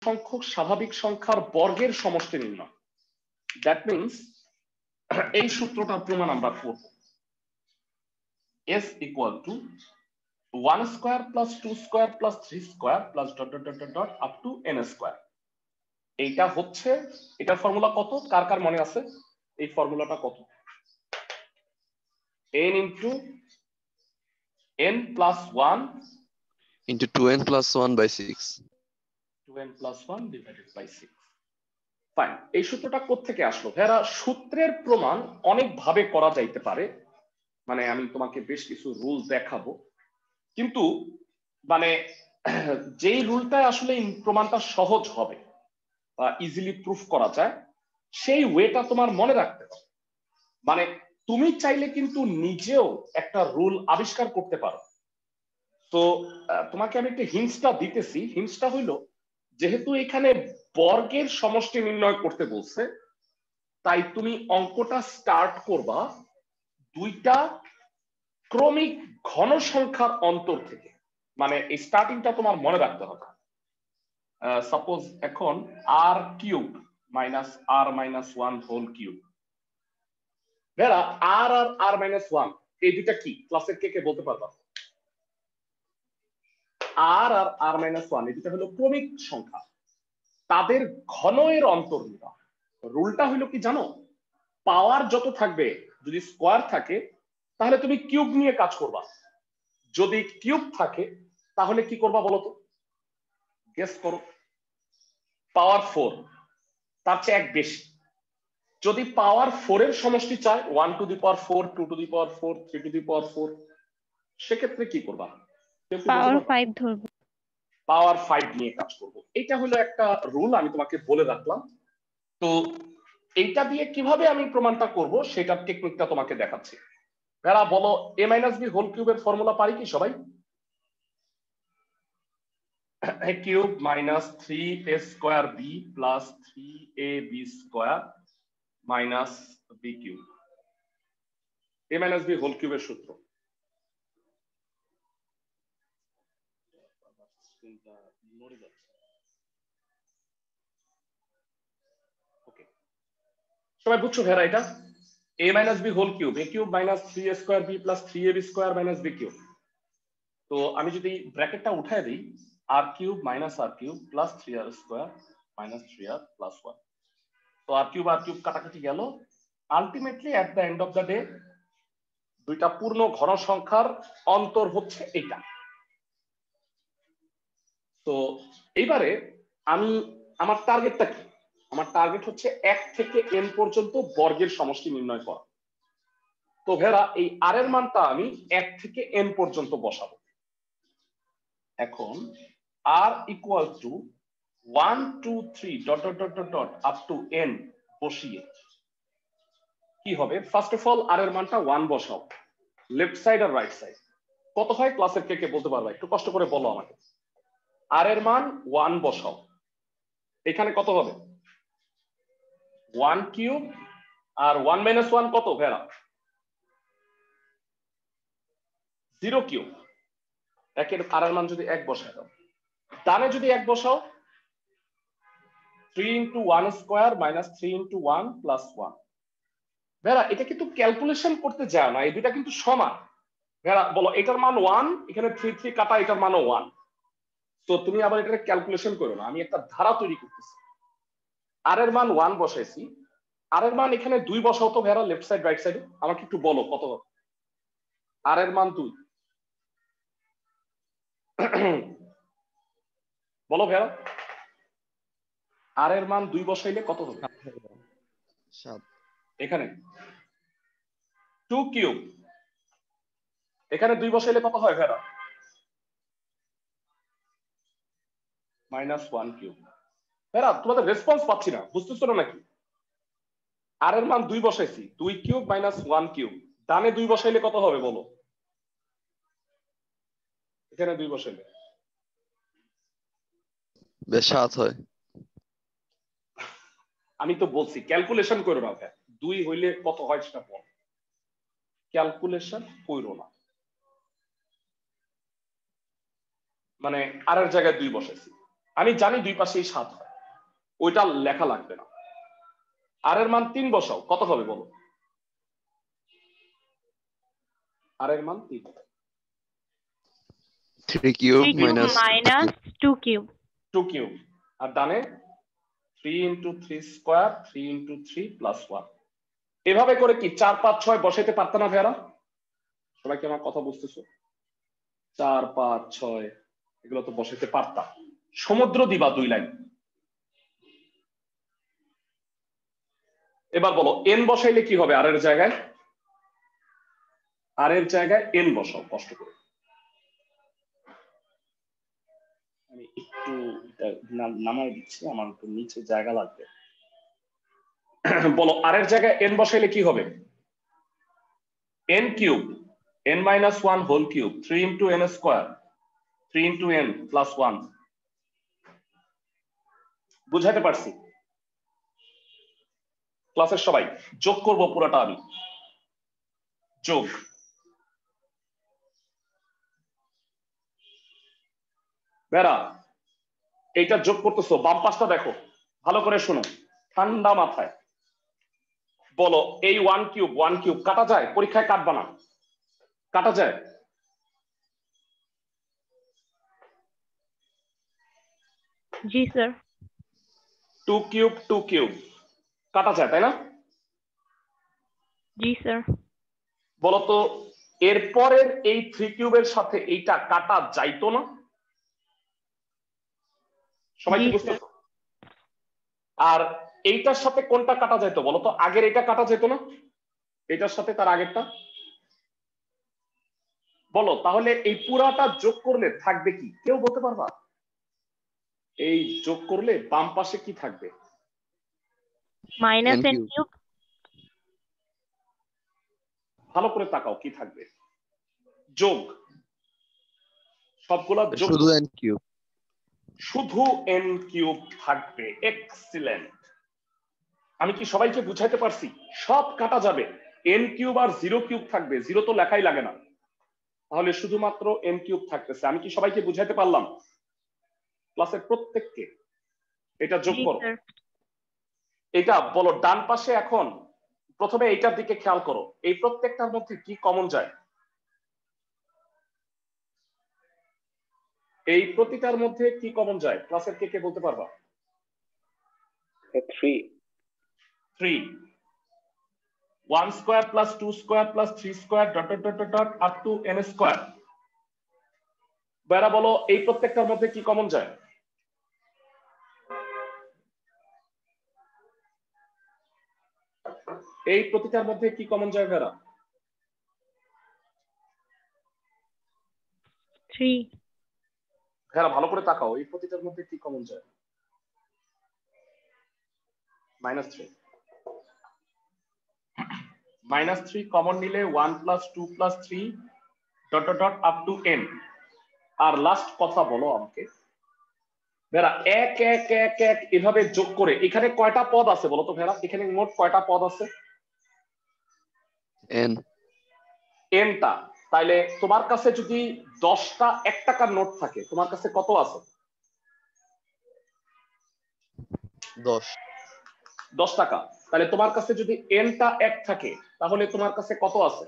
সংখ্যক স্বাভাবিক সংখ্যার বর্গের সমষ্টি নির্ণয়। দ্যাট মিনস এই সূত্রটার প্রমাণ আমরা করব। s equal to 1 square plus 2 square plus 3 square plus dot dot dot dot dot up to n square। এইটা হচ্ছে, এটার ফর্মুলা কত? কার কার মনে আছে এই ফর্মুলাটা কত? n into n plus 1 into 2n plus 1 by 6, 2n plus 1 divided by 6। Fine, এই সূত্রটা কোত্থেকে আসলো? ভেরা, সূত্রের প্রমাণ অনেক ভাবে করা যাইতে পারে, মানে আমি তোমাকে বেশ কিছু রুল দেখাবো, কিন্তু মানে যেই রুলটা আসলে প্রমাণটা সহজ হবে বা ইজিলি প্রুফ করা যায়, সেই ওয়েটা তোমার মনে রাখতে হবে। মানে তুমি চাইলে কিন্তু নিজেও একটা রুল আবিষ্কার করতে পারো। তো তোমাকে আমি একটা হিন্টসটা দিতেছি। হিন্টসটা হইল, যেহেতু এখানে বর্গের সমষ্টি নির্ণয় করতে বলছে, তাই তুমি অঙ্কটা স্টার্ট করবা দুইটা ক্রমিক ঘন সংখ্যার অন্তর থেকে। মানে এই স্টার্টিংটা তোমার মনে রাখতে হবে। সাপোজ এখন আর cube minus r minus 1 whole cube. ভেরা, আর আর আর মাইনাস 1 এই দুইটা কি? ক্লাসের কে কে বলতে পারবা? আর আর আর মাইনাস 1 এই দুইটা হলো ক্রমিক সংখ্যা, তাদের ঘনের অন্তর নিবা। রুলটা হলো কি জানো? পাওয়ার যত থাকবে, যদি স্কোয়ার থাকে তাহলে তুমি কিউব নিয়ে কাজ করবা, যদি কিউব থাকে তাহলে কি করবা বলো তো? গেস করো। পাওয়ার 4, তার চেয়ে এক বেশি। যদি পাওয়ার 4 এর সমষ্টি চায়, 1 to the power 4, 2 to the power 4, 3 to the power 4, সেক্ষেত্রে কি করবা? পাওয়ার 5 ধরবো। পাওয়ার 5 নিয়ে কাজ করব। এটা হলো একটা রুল, আমি তোমাকে বলে রাখলাম। তো এইটা দিয়ে কিভাবে আমি প্রমাণটা করব সেটার টেকনিকটা তোমাকে দেখাচ্ছি। ভেড়া, বলো a মাইনাস বি হোল কিউবের ফর্মুলা পারি কি সবাই? a cube minus 3a square b plus 3ab square minus b cube. a minus B whole কিউবের সূত্র। সবাই বুঝছো ভেড়া? এটা a minus B whole cube, a cube minus 3a square b plus 3ab square minus b cube. তো আমি যদি ব্র্যাকেটটা উঠায় দিই, R cube minus R cube plus 3r square minus 3r plus 1। তো আর কিউব কাটাকাটি গেল। Ultimately at the end of the day দুইটা পূর্ণ ঘন সংখ্যার অন্তর হচ্ছে এটা। তো এইবারে আমি, আমার টার্গেটটা কি? আমার টার্গেট হচ্ছে 1 থেকে n পর্যন্ত বর্গের সমষ্টি নির্ণয় করা। তো ভেড়া, এই আর এর মানটা আমি 1 থেকে n পর্যন্ত বসাবো। এখন r equal to 1 2 3 dot dot dot dot up to n বসিয়ে কি হবে? ফার্স্ট অফ অল আর এর মানটা 1 বসাও, লেফট সাইড আর রাইট সাইড। কত হয় ক্লাসের কে কে বলতে পারবা? একটু কষ্ট করে বলো আমাকে। আর এর মান 1 বসাও, এখানে কত হবে? 1 কিউব আর 1 মাইনাস 1 কত ভেড়া? 0 কিউব। একের আর এর মান যদি 1 বসায় দাও, ডানে যদি 1 বসাও 3 into 1 square minus 3 into 1 plus 1। ভেড়া, এটা কিন্তু ক্যালকুলেশন করতে যায় না, এই দুইটা কিন্তু সমান। ভেড়া বলো, এটার মান 1, এখানে 3 3 কাটা, এটার মানও 1। তো তুমি আবার এটা ক্যালকুলেশন করো না, আমি একটা ধারা তৈরি করতেছি। আর এর মান 1 বসাইছি, আর এর মান এখানে 2 বসাও তো ভেড়া, লেফট সাইড রাইট সাইডে। আমাকে একটু বলো কত হবে? আর এর মান 2। বলো ভেড়া, আর এর মান 2 বসাইলে কত হবে? 7। এখানে 2 কিউব, এখানে 2 বসাইলে কত হয় ভেড়া? Minus 1 cube. ভেড়া, তোমাদের রেসপন্স পাচ্ছি না, বুঝতেছো না নাকি? আর এর মান 2 বসাইছি, 2 কিউব মাইনাস 1 কিউব। ডানে 2 বসাইলে কত হবে বলো? এখানে 2 বসাইলে বেশ 7 হয়। আমি তো বলছি ক্যালকুলেশন করো না। 2 হইলে কত হয় সেটা বল, ক্যালকুলেশন করো না। মানে আর এর জায়গায় 2 বসাইছি, আমি জানি দুই পাশেই 7 হয়, ওইটা লেখা লাগবে না। আর এর মান 3 বসাও, কত হবে বলো? আর এর মান 3, 3 cube 3 cube minus minus 2 cube 2 cube, আর ডানে 3 × 3 স্কয়ার 3 × 3 প্লাস 1। এভাবে করে কি 4 5 6 বসাইতে পারতো না ভাইয়ারা? সবাই কি আমার কথা বুঝতেছো? 4 5 6 এগুলো তো বসাইতে পারতাম। সমুদ্র দিবা 2 লাইন। এবার বলো n বসাইলে কি হবে? আর এর জায়গায় n বসাও কষ্ট করে। আমি একটু নামাই দিচ্ছি, আমার একটু নিচে জায়গা লাগবে। বলো আর এর জায়গায় n বসাইলে কি হবে? n cube n minus 1 whole cube 3 × n square 3 × n plus 1। বুঝাতে পারছি? ক্লাসের সবাই যোগ করব পুরোটা আমি। যোগ বেরা, এইটা যোগ করতেছো, বাম পাশটা দেখো ভালো করে শোনো ঠান্ডা মাথায়। বলো এই 1 কিউব কাটা যায়? পরীক্ষায় কাটবা না, কাটা যায়? জি স্যার। 2 কিউব কাটা যায় তাই না? জি স্যার। বলো তো এরপরের এই 3 কিউবের সাথে এইটা কাটা যাইতো না? সবাই কি বুঝতেছো? আর এইটার সাথে কোনটা কাটা যেত বলো তো? আগের এটা কাটা যেত না? এটার সাথে তার আগেরটা? বলো তাহলে এই পুরাটা যোগ করলে থাকবে কি? কেউ বলতে পারবা? এই যোগ করলে বাম পাশে কি থাকবে? Minus n n cube. Cube. ভালো করে তাকাও কি থাকবে? যোগ, সবগুলা যোগ শুধু n কিউব। শুধু n কিউব থাকবে। এক্সিলেন্ট। আমি কি সবাইকে বুঝাইতে পারছি? সব কাটা যাবে, n কিউব আর 0 কিউব থাকবে। 0 তো লেখাই লাগে না, তাহলে শুধুমাত্র n কিউব থাকতেছে। আমি কি সবাইকে বুঝাইতে পারলাম? ক্লাসের প্রত্যেককে এটা যোগ জি করো। স্যার। এটা বলো ডান পাশে এখন প্রথমে এইটার দিকে খেয়াল করো, এই প্রত্যেকটার মধ্যে কি কমন যায়? এই প্রতিটার মধ্যে কি কমন যায়? ক্লাসের কে কে বলতে পারবা? 3 1 square plus 2 square plus 3 square dot dot dot dot up to n square. Bera বলো এই প্রত্যেকটার মধ্যে কি কমন যায়? এই প্রতিটার মধ্যে কি কমন যায় বেরা? 3। বেরা ভালো করে তাকাও, এই প্রতিটার মধ্যে কি কমন যায়? -3। -3 কমন নিলে 1 plus 2 plus 3 dot dot dot up to n। আর লাস্ট কথা বলো আমাকে ভেরা, 1 1 1 1 এভাবে যোগ করে এখানে কয়টা পদ আছে বলো তো ভেরা? এখানে মোট কয়টা পদ আছে? n nটা। তাইলে তোমার কাছে যদি 10টা 1 টাকার নোট থাকে, তোমার কাছে কত আছে? 10 10 টাকা। তাহলে তোমার কাছে যদি nটা 1 থাকে, তাহলে তোমার কাছে কত আছে?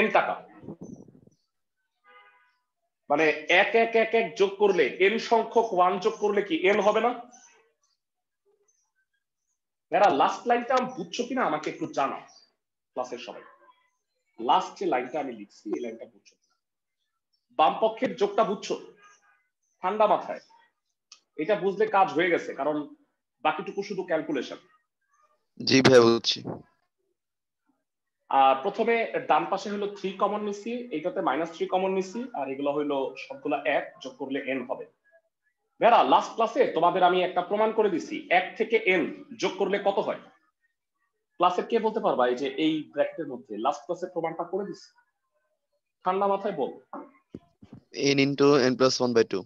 n টাকা। মানে 1 1 1 1 যোগ করলে n সংখ্যক 1 যোগ করলে কি n হবে না? এরা লাস্ট লাইনটা বুঝছো কিনা আমাকে একটু জানাও ক্লাসের সবাই। লাস্ট যে লাইনটা আমি লিখছি এই লাইনটা বুঝছো? বাম পক্ষের যোগটা বুঝছো? ঠান্ডা মাথায় এটা বুঝলে কাজ হয়ে গেছে, কারণ বাকিটুকু শুধু ক্যালকুলেশন। জি ভাই বুঝছি। প্রথমে ডান পাশে হলো 3 কমন নিছি, এইটাতে -3 কমন নিছি, আর এগুলো হলো সবগুলা 1 যোগ করলে n হবে। ভেরা লাস্ট ক্লাসে তোমাদের আমি একটা প্রমাণ করে দিছি 1 থেকে n যোগ করলে কত হয়। ক্লাসে কে বলতে পারবা এই যে এই ব্র্যাকেটের মধ্যে লাস্ট ক্লাসে প্রমাণটা করে দিছি? ঠান্ডা মাথায় বল। n into n plus 1 by 2।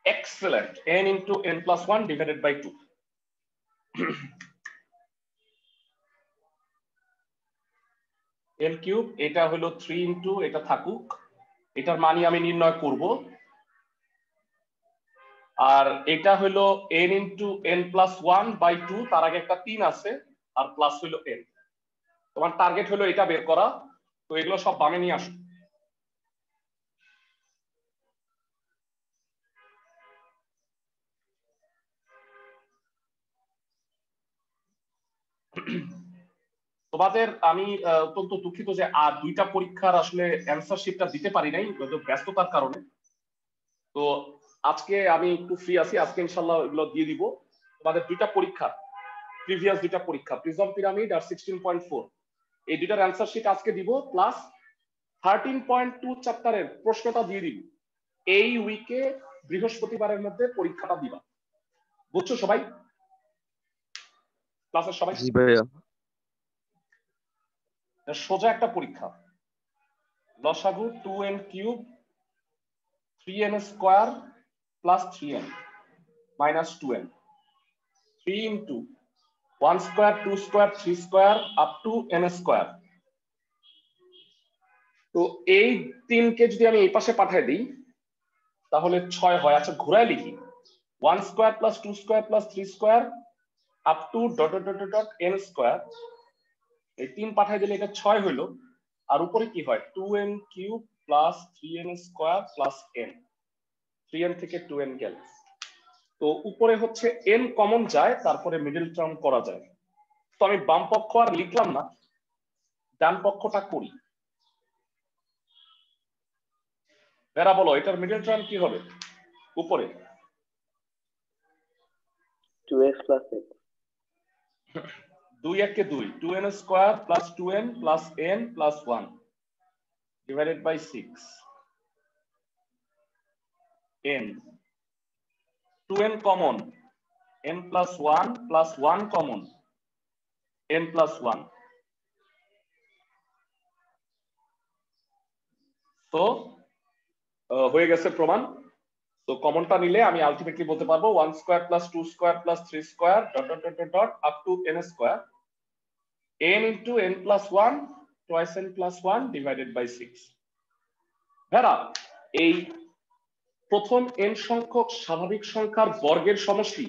Excellent. n into n plus 1 divided by 2। n cube, এটা হলো 3 into এটা থাকুক, এটার মানই আমি নির্ণয় করব আর এটা হলো n ইন্টু n প্লাস 1/2, তার আগে একটা 3 আছে আর প্লাস হলো n। তোমার টার্গেট হলো এটা বের করা, তো এগুলো সব বামে নিয়ে আসো। তোমাদের আমি অত্যন্ত দুঃখিত যে আর দুইটা পরীক্ষার আসলে অ্যান্সার শিটটা দিতে পারি নাই ব্যস্ততার কারণে। তো আজকে আমি একটু ফ্রি আছি, আজকে ইনশাআল্লাহ এগুলো দিয়ে দিব। তোমাদের দুইটা পরীক্ষা, প্রিভিয়াস দুইটা পরীক্ষা প্রিজম পিরামিড আর 16.4, এই দুইটার অ্যান্সার শিট আজকে দিব, প্লাস 13.2 চ্যাপ্টারের প্রশ্নটা দিয়ে দিব। এই উইকে বৃহস্পতিবারের মধ্যে পরীক্ষাটা দিবা, বুঝছো সবাই? ক্লাসের সবাই? জি ভাইয়া। সোজা একটা পরীক্ষা, লসাগু 2n cube 3n square plus 3n minus 2n, 3 into 1 square 2 square 3 square up to n square. তো এই 3 কে যদি আমি এই পাশে পাঠিয়ে দিই তাহলে 6 হয়। আচ্ছা ঘুরায় লিখি, 1 square plus 2 square plus 3 square up to dot dot dot dot n square. এই 3 পাঠিয়ে দিলে এটা 6 হইলো, আর উপরে কি হয় 2n cube plus 3n square plus n, 3n থেকে 2n গেল। তো উপরে হচ্ছে n কমন যায়, তারপরে মিডল টার্ম করা যায়। তো আমি বাম পক্ষ আর লিখলাম না, ডান পক্ষটা করি। বেরা বলো এটার মিডল টার্ম কি হবে? উপরে 2x plus x, 2 1 কে 2, 2n square plus 2n plus n plus 1 divided by 6 n, 2n common, n plus 1 plus 1 common, n plus 1। তো হয়ে গেছে প্রমাণ। তো কমনটা নিলে আমি আলটিমেটলি বলতে পারবো 1 square plus 2 square plus 3 square dot dot dot dot up to n square, n into n plus 1 twice n plus 1 divided by 6। ভেরা এই প্রথম n সংখ্যক স্বাভাবিক সংখ্যার বর্গের সমষ্টি,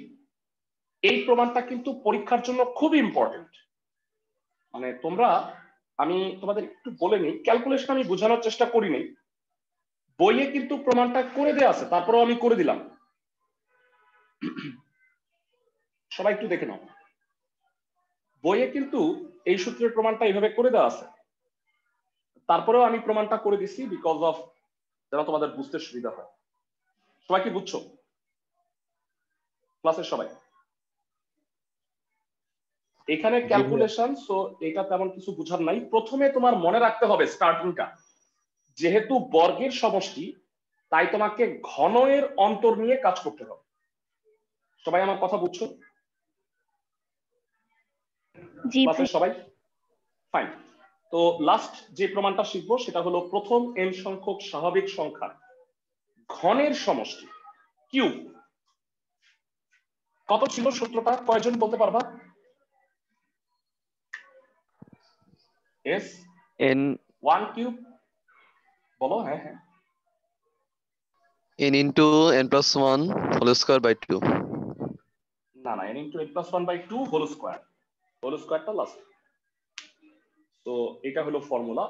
এই প্রমাণটা কিন্তু পরীক্ষার জন্য খুব ইম্পর্টেন্ট। মানে তোমরা, আমি তোমাদের একটু বলে নিই, ক্যালকুলেশন আমি বোঝানোর চেষ্টা করি নাই, বইয়ে কিন্তু প্রমাণটা করে দেওয়া আছে, তারপরেও আমি করে দিলাম, সবাই একটু দেখে নাও। বইয়ে কিন্তু এই সূত্রের প্রমাণটা এইভাবে করে দেওয়া আছে, তারপরেও আমি প্রমাণটা করে দিচ্ছি বিকজ অফ যেন তোমাদের বুঝতে সুবিধা হয়। সবাই কি বুঝছো? ক্লাসের সবাই? এখানে ক্যালকুলেশন, সো এটা তেমন কিছু বুঝার নাই। প্রথমে তোমার মনে রাখতে হবে স্টার্টিংটা, যেহেতু বর্গের সমষ্টি তাই তোমাকে ঘনের অন্তর নিয়ে কাজ করতে হবে। সবাই আমার কথা বুঝছো? জি ক্লাসের সবাই? ফাইন। তো লাস্ট যে প্রমাণটা শিখবো সেটা হলো প্রথম n সংখ্যক স্বাভাবিক সংখ্যার ঘনের সমষ্টি কিউব। কত ছিল সূত্রটা, কয়জন বলতে পারবা? এস n 1 কিউব বলো। হ্যাঁ হ্যাঁ, n into n plus 1 whole square by 2. না না, n into n plus 1/2 whole square, whole স্কয়ারটা লাস্ট। তো এটা হলো ফর্মুলা।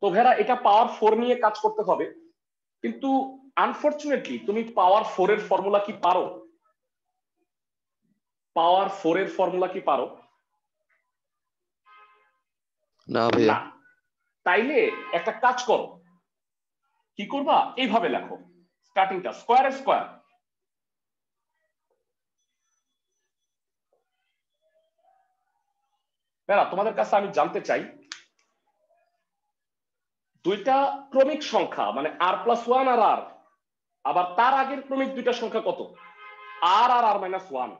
তো ভেরা এটা পাওয়ার 4 নিয়ে কাজ করতে হবে, কিন্তু আনফরচুনেটলি তুমি পাওয়ার 4 এর ফর্মুলা কি পারো? পাওয়ার 4 এর ফর্মুলা কি পারো? না ভাইয়া। না। তাইলে একটা কাজ করো, কি করবা, এইভাবে লেখো স্টার্টিংটা স্কয়ার স্কয়ার, ভেরা তোমাদের কাছে আমি জানতে চাই দুইটা ক্রমিক সংখ্যা মানে r প্লাস 1 আর r, আবার তার আগের ক্রমিক দুইটা সংখ্যা কত, r আর r মাইনাস 1,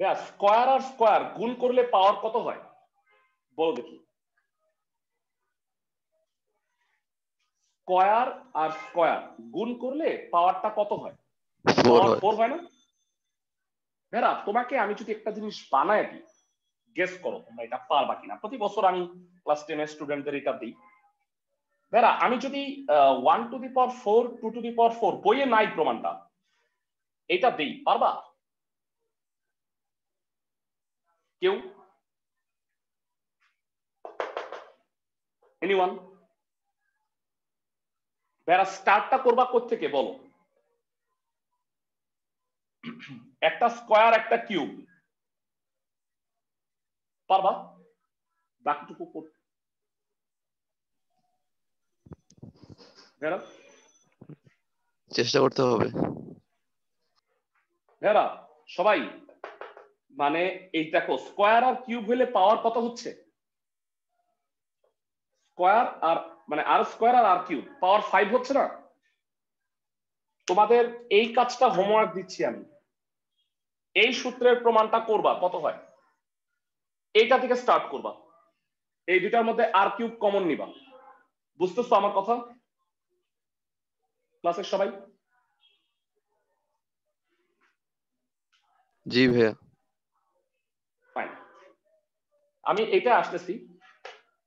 ব্যাস স্কয়ার আর স্কয়ার গুণ করলে পাওয়ার কত হয় বলো দেখি? স্কয়ার আর স্কয়ার গুণ করলে পাওয়ারটা কত হয়? 4 পাওয়ার হয়। 4 হয় না? ভেরা তোমাকে আমি যদি একটা জিনিস বানায় দিই, গেস করো তোমরা এটা পারবা কিনা। প্রতি বছর আমি ক্লাস 10 এর স্টুডেন্টদের এটা দিই। ভেরা আমি যদি 1 to the power 4 2 to the power 4, বইয়ে নাই প্রমাণটা, এটা দেই, পারবা কেউ? এনিওয়ান? ভেরা স্টার্টটা করবা কোত্থেকে বলো? একটা স্কয়ার একটা কিউব, পারবা বাকিটুকু করতে? ভেরা চেষ্টা করতে হবে। ভেরা সবাই মানে এই দেখো স্কয়ার আর কিউব হলে পাওয়ার কত হচ্ছে? স্কয়ার আর মানে আর স্কয়ার আর আর কিউব পাওয়ার 5 হচ্ছে না? তোমাদের এই কাজটা হোমওয়ার্ক দিচ্ছি আমি। এই সূত্রের প্রমাণটা করবা কত হয়, এইটা থেকে স্টার্ট করবা। এই দুটার মধ্যে আর কিউব কমন নিবা। বুঝতেছো আমার কথা ক্লাসের সবাই? জি ভাইয়া। ফাইন, আমি এটা আসতেছি।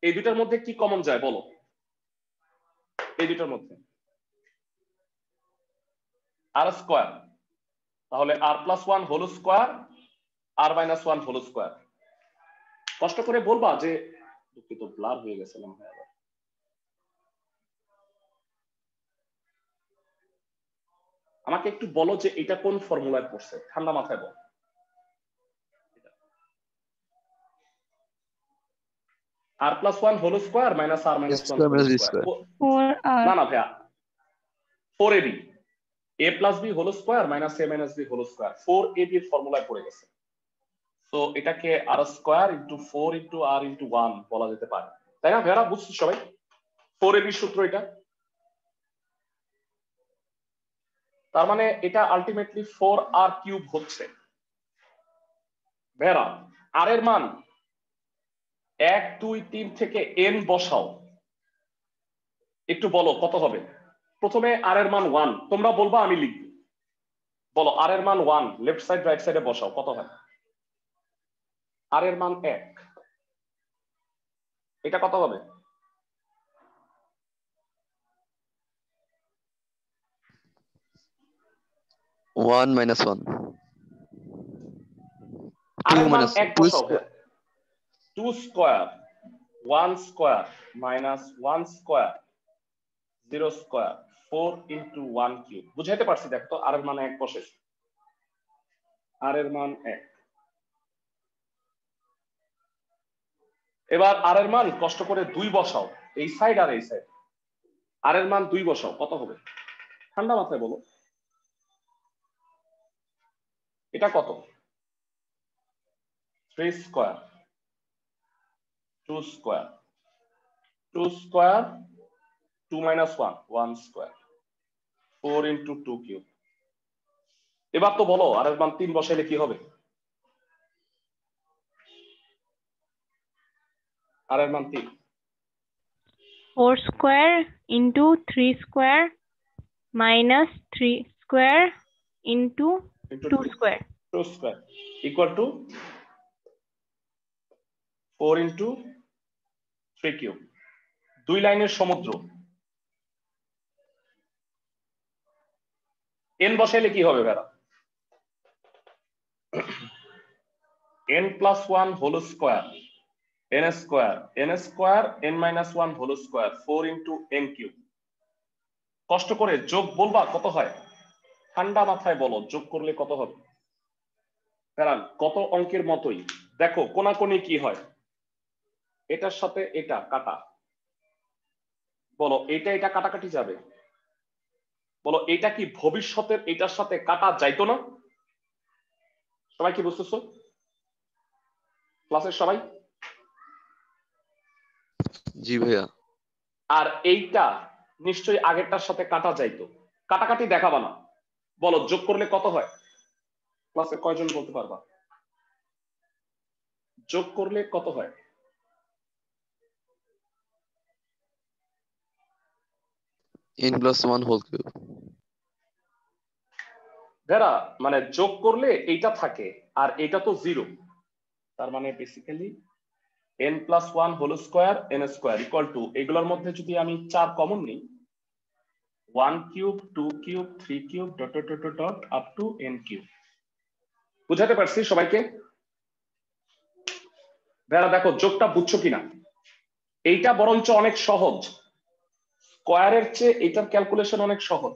এই দুটার মধ্যে কি কমন যায় বলো? এই দুটার মধ্যে আর স্কয়ার, তাহলে আর প্লাস 1 হোল স্কয়ার আর মাইনাস 1 হোল স্কয়ার। কষ্ট করে বলবা যে দুঃখিত ব্লার হয়ে গেছিলাম ভাই। আবার আমাকে একটু বলো যে এটা কোন ফর্মুলায় পড়ছে, ঠান্ডা মাথায় বল। R plus 1 whole square minus r minus 1 whole square. 4R. না না ভাইয়া, 4ab a plus B whole square minus a minus B whole square 4ab এর ফর্মুলায় পড়ে গেছে। তো এটাকে r square into 4 into r into 1 বলা যেতে পারে, তাই না ভাইয়া? বুঝছো সবাই 4ab সূত্র এটা? তার মানে এটা আলটিমেটলি 4r কিউব হচ্ছে। ভাইয়া আর এর মান 1 2 3 থেকে n বসাও, একটু বলো কত হবে। প্রথমে আর এর মান 1, তোমরা বলবা আমি লিখব। বলো আর এর মান 1 লেফট সাইড রাইট সাইডে বসাও, কত হয়? আর এর মান 1, এটা কত হবে? ওয়ান মাইনাস ওয়ান, আর টু এর মান মাইনাস 1 বসাও। 2 square 1 square minus 1 square 0 square 4 into 1 cube. বুঝাইতে পারছি? দেখো তো আর এর মান 1 বসেছে, আর এর মান 1। এবার আর এর মান কষ্ট করে 2 বসাও, এই সাইড আর এই সাইড। আর এর মান 2 বসাও, কত হবে? ঠান্ডা মাথায় বলো। এটা কত? 3 square 2 square 2 square 2 minus 1 1 square 4 into 2 cube. এবার তো বলো আর এর মান 3 বসাইলে কি হবে? আর এর মান 3। 4 square into 3 square minus 3 square into 2 square. 2 square equal to 4 into 3 cube। 2 লাইনের সমুদ্র। n বসাইলে কি হবে ভাইরা? n plus 1 whole square n square n minus 1 whole square 4 into n cube। কষ্ট করে যোগ বলবা কত হয়? ঠান্ডা মাথায় বলো যোগ করলে কত হবে? কারণ কত অঙ্কের মতোই দেখো কোনাকুনি কি হয়, এটার সাথে এটা কাটা। বলো এটা এটা কাটাকাটি যাবে? বলো এটা কি ভবিষ্যতের এটার সাথে কাটা যাইতো না? সবাই কি বুঝতেছো ক্লাসের সবাই? জি ভাইয়া। আর এইটা নিশ্চয়ই আগেরটার সাথে কাটা যাইতো, কাটাকাটি দেখাবা না। বলো যোগ করলে কত হয়? ক্লাসে কয়জন বলতে পারবা যোগ করলে কত হয়? n plus 1 whole cube। ভেরা মানে যোগ করলে এইটা থাকে আর এটা তো 0, তার মানে basically n plus 1 whole square n square equal to, এগুলোর মধ্যে যদি আমি 4 কমন নিই 1 cube 2 cube 3 cube dot dot dot dot up to n cube. বুঝাতে পারছি সবাইকে? ভাইরা দেখো যোগটা বুঝছো কিনা? এইটা বরঞ্চ অনেক সহজ, স্কয়ারের চেয়ে এটার ক্যালকুলেশন অনেক সহজ।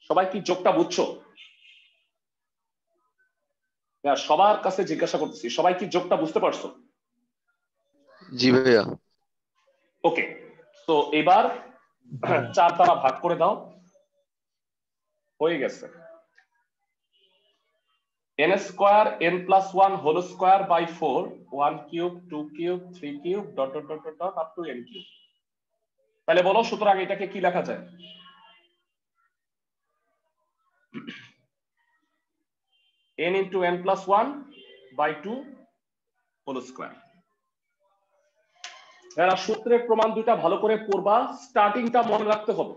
সবাই কি যোগটা বুঝছো? সবার কাছে জিজ্ঞাসা করতেছি, সবাই কি যোগটা বুঝতে পারছো? জি ভাইয়া। ওকে, তো এবার 4 দ্বারা ভাগ করে দাও, হয়ে গেছে। n square n plus 1 whole square by 4 1 cube 2 cube 3 cube dot dot dot dot up to n cube. তাহলে বলো সুতরাং এটাকে কি লেখা যায়? n into n plus 1 by 2 whole square. এরা সূত্রের প্রমাণ দুটা ভালো করে পড়বা, স্টার্টিংটা মনে রাখতে হবে।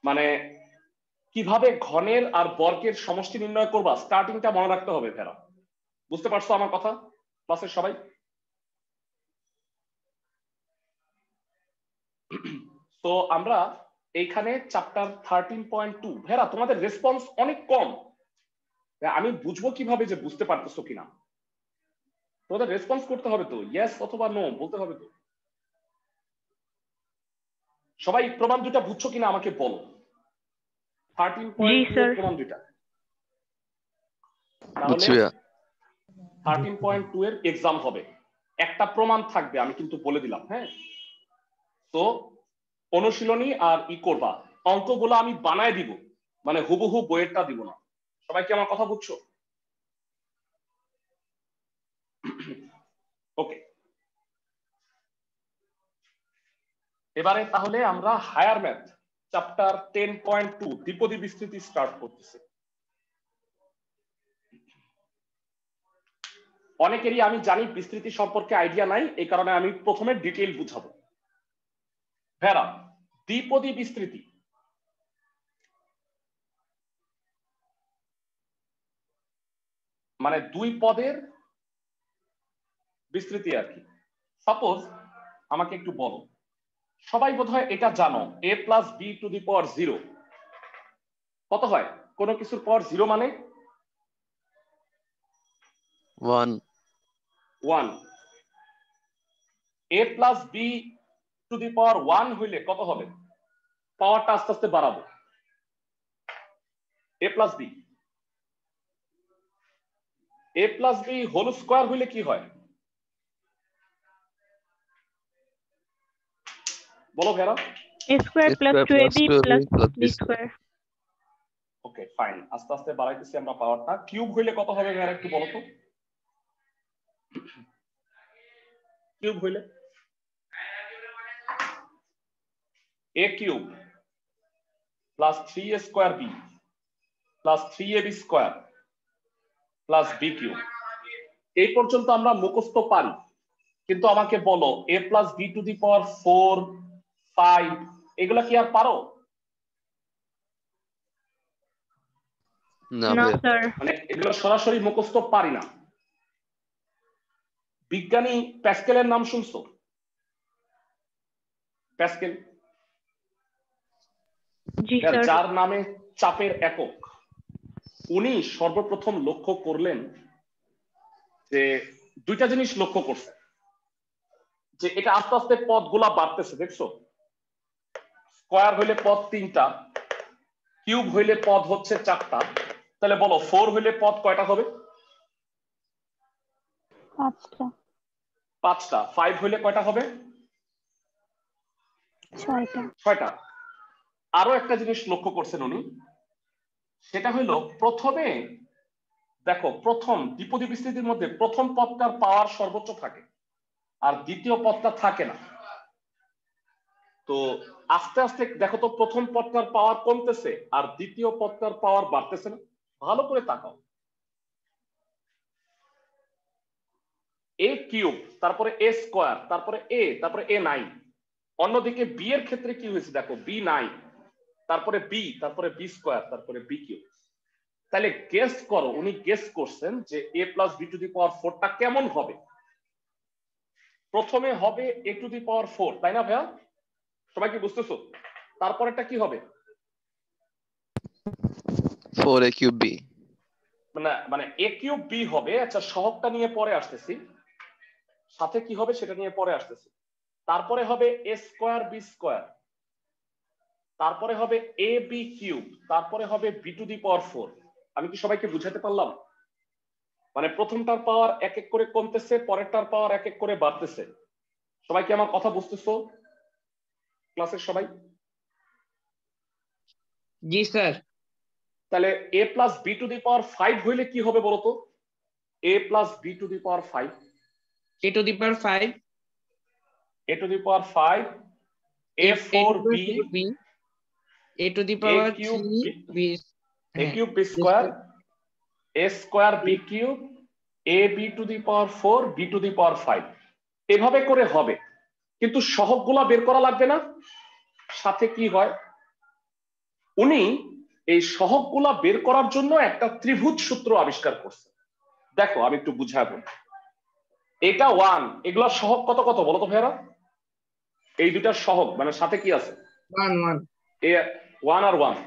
মানে কিভাবে ঘনের আর বর্গের সমষ্টি নির্ণয় করবা, স্টার্টিংটা মনে রাখতে হবে। ফেরা বুঝতে পারছো আমার কথা ক্লাসের সবাই? তো আমরা এইখানে চ্যাপ্টার 13.2। ভেরা তোমাদের রেসপন্স অনেক কম, আমি বুঝবো কিভাবে যে বুঝতে পারতেছো কিনা? তোমাদের রেসপন্স করতে হবে তো, ইয়েস অথবা নো বলতে হবে তো। সবাই প্রমাণ দুটা বুঝছো কিনা আমাকে বলো। 13.2 এর প্রমাণ দুটা। তাহলে 13.2 এর এক্সাম হবে, একটা প্রমাণ থাকবে, আমি কিন্তু বলে দিলাম। হ্যাঁ, তো অনুশীলনী আর ই করবা, অঙ্কগুলো আমি বানায় দিব, মানে হুবহু বইয়েরটা দিব না। সবাই কি আমার কথা বুঝছো? ওকে, এবারে তাহলে আমরা হায়ার ম্যাথ চ্যাপ্টার 10.2 দ্বিপদী বিস্তৃতি স্টার্ট করতেছি। অনেকেরই আমি জানি বিস্তৃতি সম্পর্কে আইডিয়া নাই, এই কারণে আমি প্রথমে ডিটেইল বুঝাবো। ভেরা দ্বিপদী বিস্তৃতি মানে দুই পদের বিস্তৃতি আর কি। সাপোজ আমাকে একটু বলো, সবাই বোধহয় এটা জানো, a plus B to the power 0 কত হয়? কোন কিছুর পাওয়ার 0 মানে 1। 1। a plus B to the power 1 হইলে কত হবে? পাওয়ারটা আস্তে আস্তে বাড়াবো। a plus B, a plus B whole square হইলে কি হয় বলো ভেরা? a square plus 2ab plus b square. Okay fine, আস্তে আস্তে বাড়াইতেছি আমরা পাওয়ারটা। কিউব হইলে কত হবে ভেরা একটু বলো তো? কিউব হইলে a cube plus 3a square B plus 3ab square plus B cube. এই পর্যন্ত আমরা মুখস্থ পারি, কিন্তু আমাকে বলো a plus B to the power 4 5 এগুলা কি আর পারো? না No ভাইয়া। sir. মানে এগুলো সরাসরি মুখস্থ পারি না। বিজ্ঞানী প্যাসকেলের নাম শুনছো? প্যাসকেল, জি স্যার। যার নামে চাপের একক, উনি সর্বপ্রথম লক্ষ্য করলেন যে দুইটা জিনিস লক্ষ্য করছে, যে এটা আস্তে আস্তে পদগুলা বাড়তেছে। দেখছো, স্কয়ার হইলে পদ 3টা, কিউব হইলে পদ হচ্ছে 4টা, তাহলে বলো 4 হইলে পদ কয়টা হবে? 5টা। 5টা। 5 হইলে কয়টা হবে? 6টা। 6টা। আরো একটা জিনিস লক্ষ্য করছেন উনি, সেটা হইলো প্রথমে দেখো, প্রথম দ্বিপদী বিস্তৃতির মধ্যে প্রথম পদটার পাওয়ার সর্বোচ্চ থাকে আর দ্বিতীয় পদটা থাকে না। তো আস্তে আস্তে দেখো তো, প্রথম পদটার পাওয়ার কমতেছে আর দ্বিতীয় পদটার পাওয়ার বাড়তেছে না। ভালো করে তাকাও, a কিউব তারপরে a স্কয়ার তারপরে a তারপরে a9। অন্যদিকে বি এর ক্ষেত্রে কি হয়েছে দেখো, b9 তারপরে b তারপরে b স্কয়ার তারপরে b কিউব। তাহলে গেস করো, উনি গেস করছেন যে a plus B to the power 4টা কেমন হবে। প্রথমে হবে a টু দি পাওয়ার 4, তাই না ভাইয়া? সবাই কি বুঝতেছো? তারপরেরটা কি হবে? 4a cube b মানে a কিউব b হবে। আচ্ছা, সহগটা নিয়ে পরে আসতেছি, সাথে কি হবে সেটা নিয়ে পরে আসতেছি। তারপরে হবে a স্কয়ার b স্কয়ার, তারপরে হবে a b কিউব, তারপরে হবে b টু দি পাওয়ার 4। আমি কি সবাইকে বুঝাতে পারলাম? মানে প্রথমটার পাওয়ার এক এক করে কমতেছে, পরেরটার পাওয়ার এক এক করে বাড়তেছে। সবাই কি আমার কথা বুঝতেছো ক্লাসের সবাই? জি স্যার। তাহলে a plus b to the power 5 হইলে কি হবে বলতো? a plus b to the power 5, a to the power 5 a to the power 5, a4b, a to the a power cube 3 b, a cube b square, a square b cube, a b to the power 4, b to the power 5। এভাবে করে হবে, কিন্তু সহগগুলা বের করা লাগবে না? সাথে কি হয়, উনি এই সহগগুলা বের করার জন্য একটা ত্রিভুজ সূত্র আবিষ্কার করছে। দেখো আমি একটু বুঝাবো। এটা 1, এগুলা সহগ কত কত বলো তো ভাইরা? এই দুটার সহগ মানে সাথে কি আছে? 1 1 এ 1 আর 1।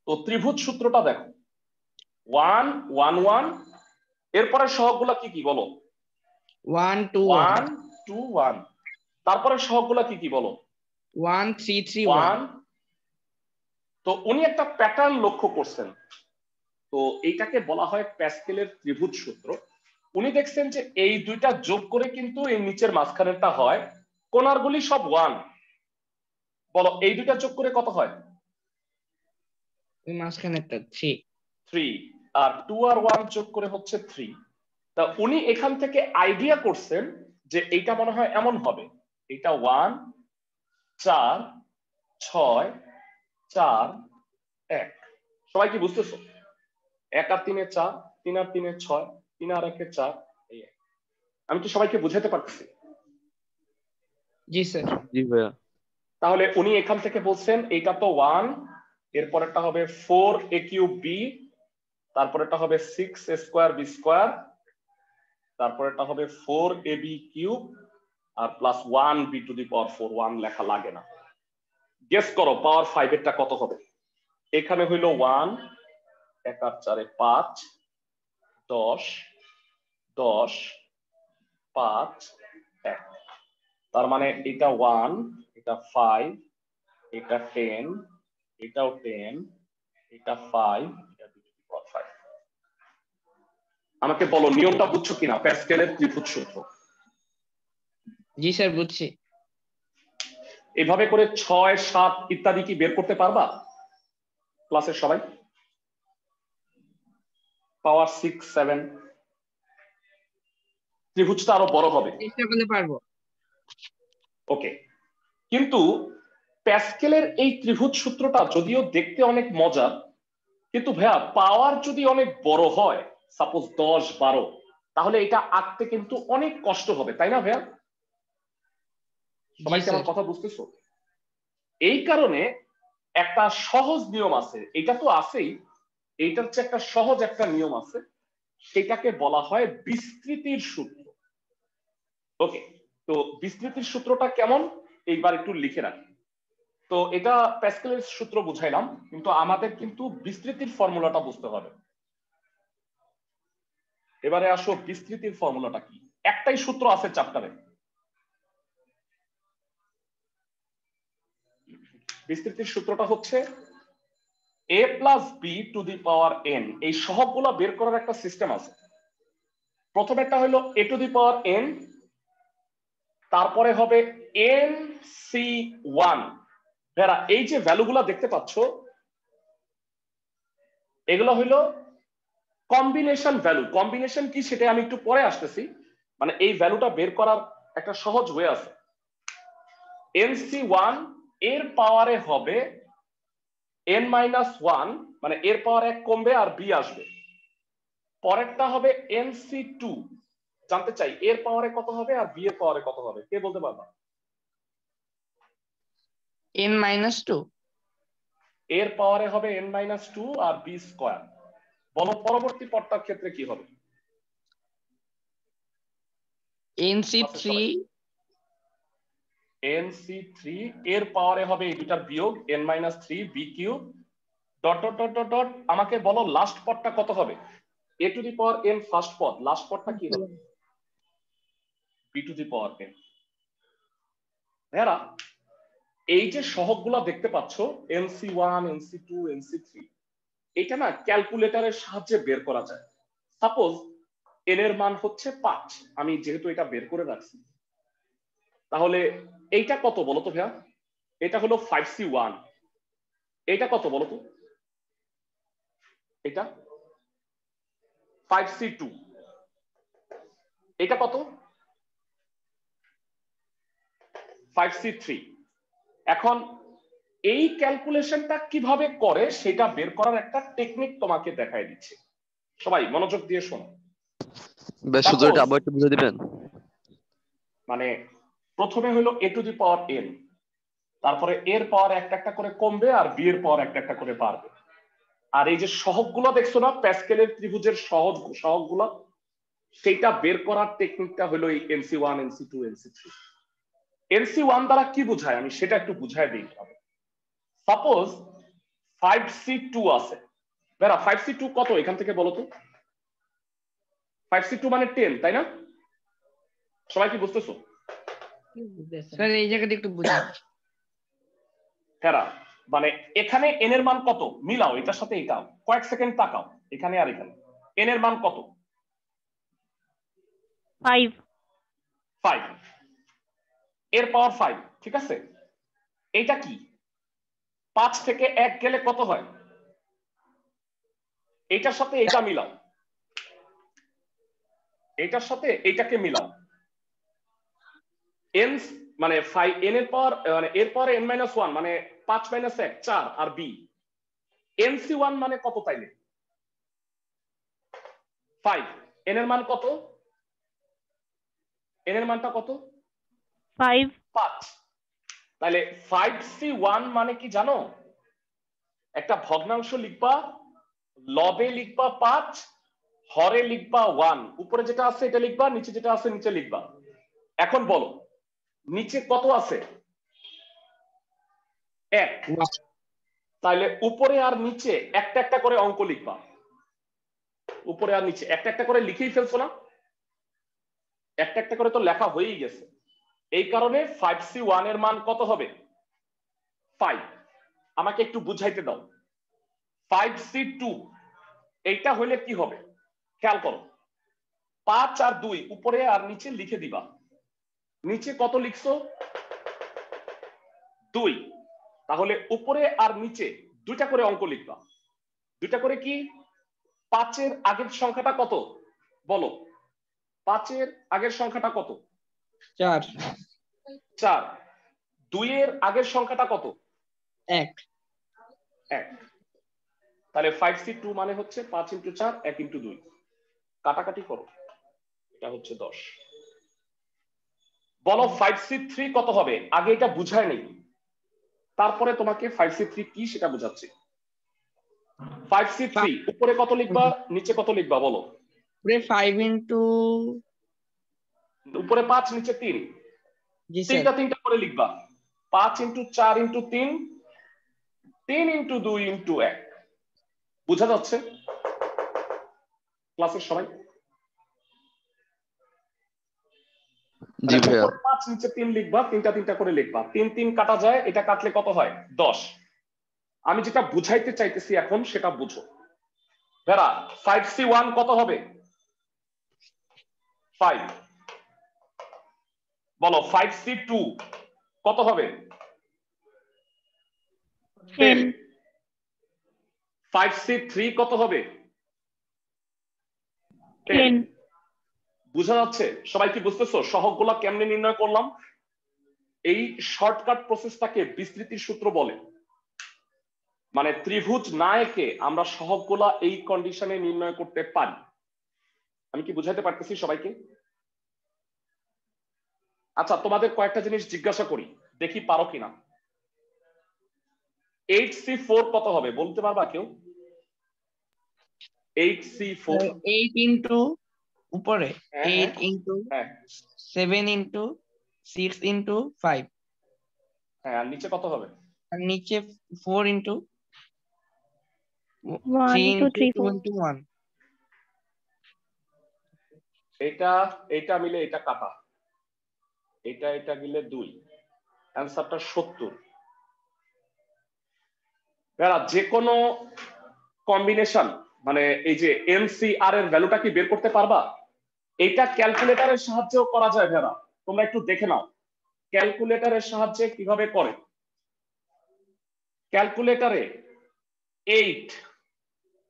তো ত্রিভুজ সূত্রটা দেখো, 1 1 1, এরপরে সহগগুলা কি কি বলো? 1 2 1 2 1। তারপরে সহগগুলা কি কি বলো? 1 3 3 1। তো উনি একটা প্যাটার্ন লক্ষ্য করছেন, তো এইটাকে বলা হয় প্যাসকেলের ত্রিভুজ সূত্র। উনি দেখছেন যে এই দুইটা যোগ করে কিন্তু এই নিচের মাঝখানেরটা হয়, কোণারগুলি সব 1। বলো এই দুইটা যোগ করে কত হয়? ওই মাঝখানেরটা 3। 3। আর 2 আর 1 যোগ করে হচ্ছে 3। তা উনি এখান থেকে আইডিয়া করছেন যে এইটা মনে হয় এমন হবে, এটা 1 4 6 4 1। সবাই কি বুঝতেছো? 1 আর 3 এ 4, 3 আর 3 এ 6, 3 আর 1 এ 4, এই এক। আমি কি সবাইকে বুঝাতে পারতেছি? জি স্যার। জি ভাইয়া। তাহলে উনি এখান থেকে বলছেন এইটা তো 1, এরপরেরটা হবে 4a কিউব b, তারপরেরটা হবে 6a স্কয়ার b স্কয়ার, তারপরেরটা হবে 4ab কিউব আর plus 1b to the power 4। 1 লেখা লাগে না। গেস করো পাওয়ার 5 এরটা কত হবে? এখানে হইলো 1, 1 আর 4 এ 5, 10 10 5 1। তার মানে এটা 1, এটা 5, এটা 10, এটাও 10, এটা 5, এটা 5। আমাকে বলো নিয়মটা বুঝছো কিনা প্যাসকেলের ত্রিভুজ সূত্র? জি স্যার বুঝছি। এভাবে করে 6 7 ইত্যাদি কি বের করতে পারবা ক্লাসের সবাই? পাওয়ার 6 7, ত্রিভুজটা আরো বড় হবে। চেষ্টা করলে পারবো। ওকে, কিন্তু প্যাসকেলের এই ত্রিভুজ সূত্রটা যদিও দেখতে অনেক মজার, কিন্তু ভাইয়া পাওয়ার যদি অনেক বড় হয়, সাপোজ 10 12, তাহলে এটা আঁকতে কিন্তু অনেক কষ্ট হবে, তাই না ভাইয়া? সবাই কি আমার কথা বুঝতেছো? এই কারণে একটা সহজ নিয়ম আছে, এটা তো আছেই, এইটার হচ্ছে একটা সহজ একটা নিয়ম আছে, সেটাকে বলা হয় বিস্তৃতির সূত্র। ওকে, তো বিস্তৃতির সূত্রটা কেমন এইবার একটু লিখে রাখি। তো এটা প্যাসকেলের সূত্র বুঝাইলাম, কিন্তু আমাদের কিন্তু বিস্তৃতির ফর্মুলাটা বুঝতে হবে। এবারে আসো বিস্তৃতির ফর্মুলাটা কি। একটাই সূত্র আছে চ্যাপ্টারে, বিস্তৃতির সূত্রটা হচ্ছে a plus B to the power n। এই সহগগুলো বের করার একটা সিস্টেম আছে। প্রথম একটা হলো a to the power n, তারপরে হবে nc1। ভেরা এই যে ভ্যালুগুলো দেখতে পাচ্ছ, এগুলো হলো কম্বিনেশন ভ্যালু। কম্বিনেশন কি সেটা আমি একটু পরে আসতেছি, মানে এই ভ্যালুটা বের করার একটা সহজ ওয়ে আছে। nc1 এর পাওয়ারে হবে n-1, মানে এর পাওয়ার 1 কমবে আর b আসবে। পরেরটা হবে nc2, জানতে চাই এর পাওয়ারে কত হবে আর b এর পাওয়ারে কত হবে, কে বলতে পারবা? n-2 এর পাওয়ারে হবে n-2 আর b স্কয়ার। বলো পরবর্তী পদটার ক্ষেত্রে কি হবে? nc3 nc3 এর পাওয়ারে হবে এই দুটার বিয়োগ n-3 b cube dot dot dot dot dot আমাকে বলো লাস্ট পদটা কত হবে a to the power n first পদ লাস্ট পদটা কি হবে b to the power n এরা এই যে সহগগুলো দেখতে পাচ্ছ nc1 nc2 nc3 এটা না ক্যালকুলেটরের সাহায্যে বের করা যায় সাপোজ n এর মান হচ্ছে 5 আমি যেহেতু এটা বের করে রাখছি তাহলে এইটা কত বলো তো ভাইয়া এটা হলো 5c1 এটা কত বলো তো এটা 5c2 এটা কত 5c3 এখন এই ক্যালকুলেশনটা কিভাবে করে সেটা বের করার একটা টেকনিক তোমাকে দেখাই দিচ্ছি সবাই মনোযোগ দিয়ে শোনো বেশ শুধু এটা আবার একটু বুঝিয়ে দিবেন মানে প্রথমে হলো a to the power n তারপরে এর পাওয়ার একটা একটা করে কমবে আর b এর পাওয়ার একটা একটা করে বাড়বে আর এই যে সহগগুলো দেখছো না প্যাসকেলের ত্রিভুজের সহগগুলো সেটা বের করার টেকনিকটা হলো এই nc1 nc2 nc3 nc1 দ্বারা কি বোঝায় আমি সেটা একটু বুঝায় দিই সাপোজ 5c2 আছে বেরা 5c2 কত এখান থেকে বলো তো 5c2 মানে 10 তাই না সবাই কি বুঝতেছো স্যার এই জায়গাটা একটু বুঝান হ্যাঁ মানে এখানে n এর মান কত মিলাও এটার সাথে এটা কয়েক সেকেন্ড তাকাও এখানে আর এখানে n এর মান কত 5 এর পাওয়ার 5 ঠিক আছে এইটা কি 5 থেকে 1 গেলে কত হয় এইটার সাথে এটা মিলাও এইটার সাথে এইটাকে মিলাও n মানে 5 n এর পাওয়ার মানে এর পাওয়ার n-1 মানে 5 - 1 4 আর b nc1 মানে কত তাইলে 5 n এর মান কত n এর মানটা কত 5 তাহলে 5c1 মানে কি জানো একটা ভগ্নাংশ লিখবা লবে লিখবা 5 হরে লিখবা 1 উপরে যেটা আছে এটা লিখবা নিচে যেটা আছে নিচে লিখবা এখন বলো নিচে কত আছে 1 তাহলে উপরে আর নিচে একটা একটা করে অঙ্ক লিখবা উপরে আর নিচে একটা একটা করে লিখেই ফেলছো না একটা একটা করে তো লেখা হয়েই গেছে এই কারণে 5c1 এর মান কত হবে 5 আমাকে একটু বুঝাইতে দাও 5c2 এইটা হলে কি হবে খেয়াল করো 5 আর 2 উপরে আর নিচে লিখে দিবা নিচে কত লিখছো 2 তাহলে উপরে আর নিচে দুইটা করে অঙ্ক লিখবা দুইটা করে কি 5 এর আগের সংখ্যাটা কত বলো 5 এর আগের সংখ্যাটা কত 4 2 এর আগের সংখ্যাটা কত 1 তাহলে 5c2 মানে হচ্ছে 5 × 4 1 × 2 কাটাকাটি করো এটা হচ্ছে 10 বলো 5c3 কত হবে আগে এটা বুঝায় নেই তারপরে তোমাকে 5c3 কি সেটা বুঝাচ্ছি 5c3 উপরে কত লিখবা নিচে কত লিখবা বলো উপরে 5 ইনটু উপরে 5 নিচে 3 জি স্যার তিনটা তিনটা করে লিখবা 5 × 4 × 3 3 × 2 × 1 বুঝা যাচ্ছে ক্লাসের সবাই জি ভাইয়া 5 নিচে 3 লিখবা তিনটা তিনটা করে লিখবা 3 3 কাটা যায় এটা কাটলে কত হয় 10 আমি যেটা বুঝাইতে চাইতেছি এখন সেটা বুঝো ভেরা 5c1 কত হবে 5 বলো 5c2 কত হবে 10 5c3 কত হবে 10 বুঝা যাচ্ছে সবাই কি বুঝতেছো সহগগুলা কেমনে নির্ণয় করলাম এই শর্টকাট প্রসেসটাকে বিস্তৃতির সূত্র বলে মানে ত্রিভুজ না এঁকে আমরা সহগগুলা এই কন্ডিশনে নির্ণয় করতে পারি আমি কি বুঝাইতে পারতেছি সবাইকে আচ্ছা তোমাদের কয়েকটা জিনিস জিজ্ঞাসা করি দেখি পারো কিনা 8c4 কত হবে বলতে পারবা কেউ 8c4 8 ইনটু উপরে 8 ইনটু 7 ইনটু 6 ইনটু 5 হ্যাঁ, আর নিচে কত হবে? আর নিচে 4 into 1 3 2 into 3 2 4 into 1. এটা মিলে এটা কাটা, এটা মিলে 2, অ্যান্সারটা 70। যে কোনো কম্বিনেশন মানে এই যে এনসিআর এর ভ্যালুটা কি বের করতে পারবা? এটা ক্যালকুলেটরের সাহায্যেও করা যায় ভেরা, তোমরা একটু দেখে নাও ক্যালকুলেটরের সাহায্যে কিভাবে করে। ক্যালকুলেটরে 8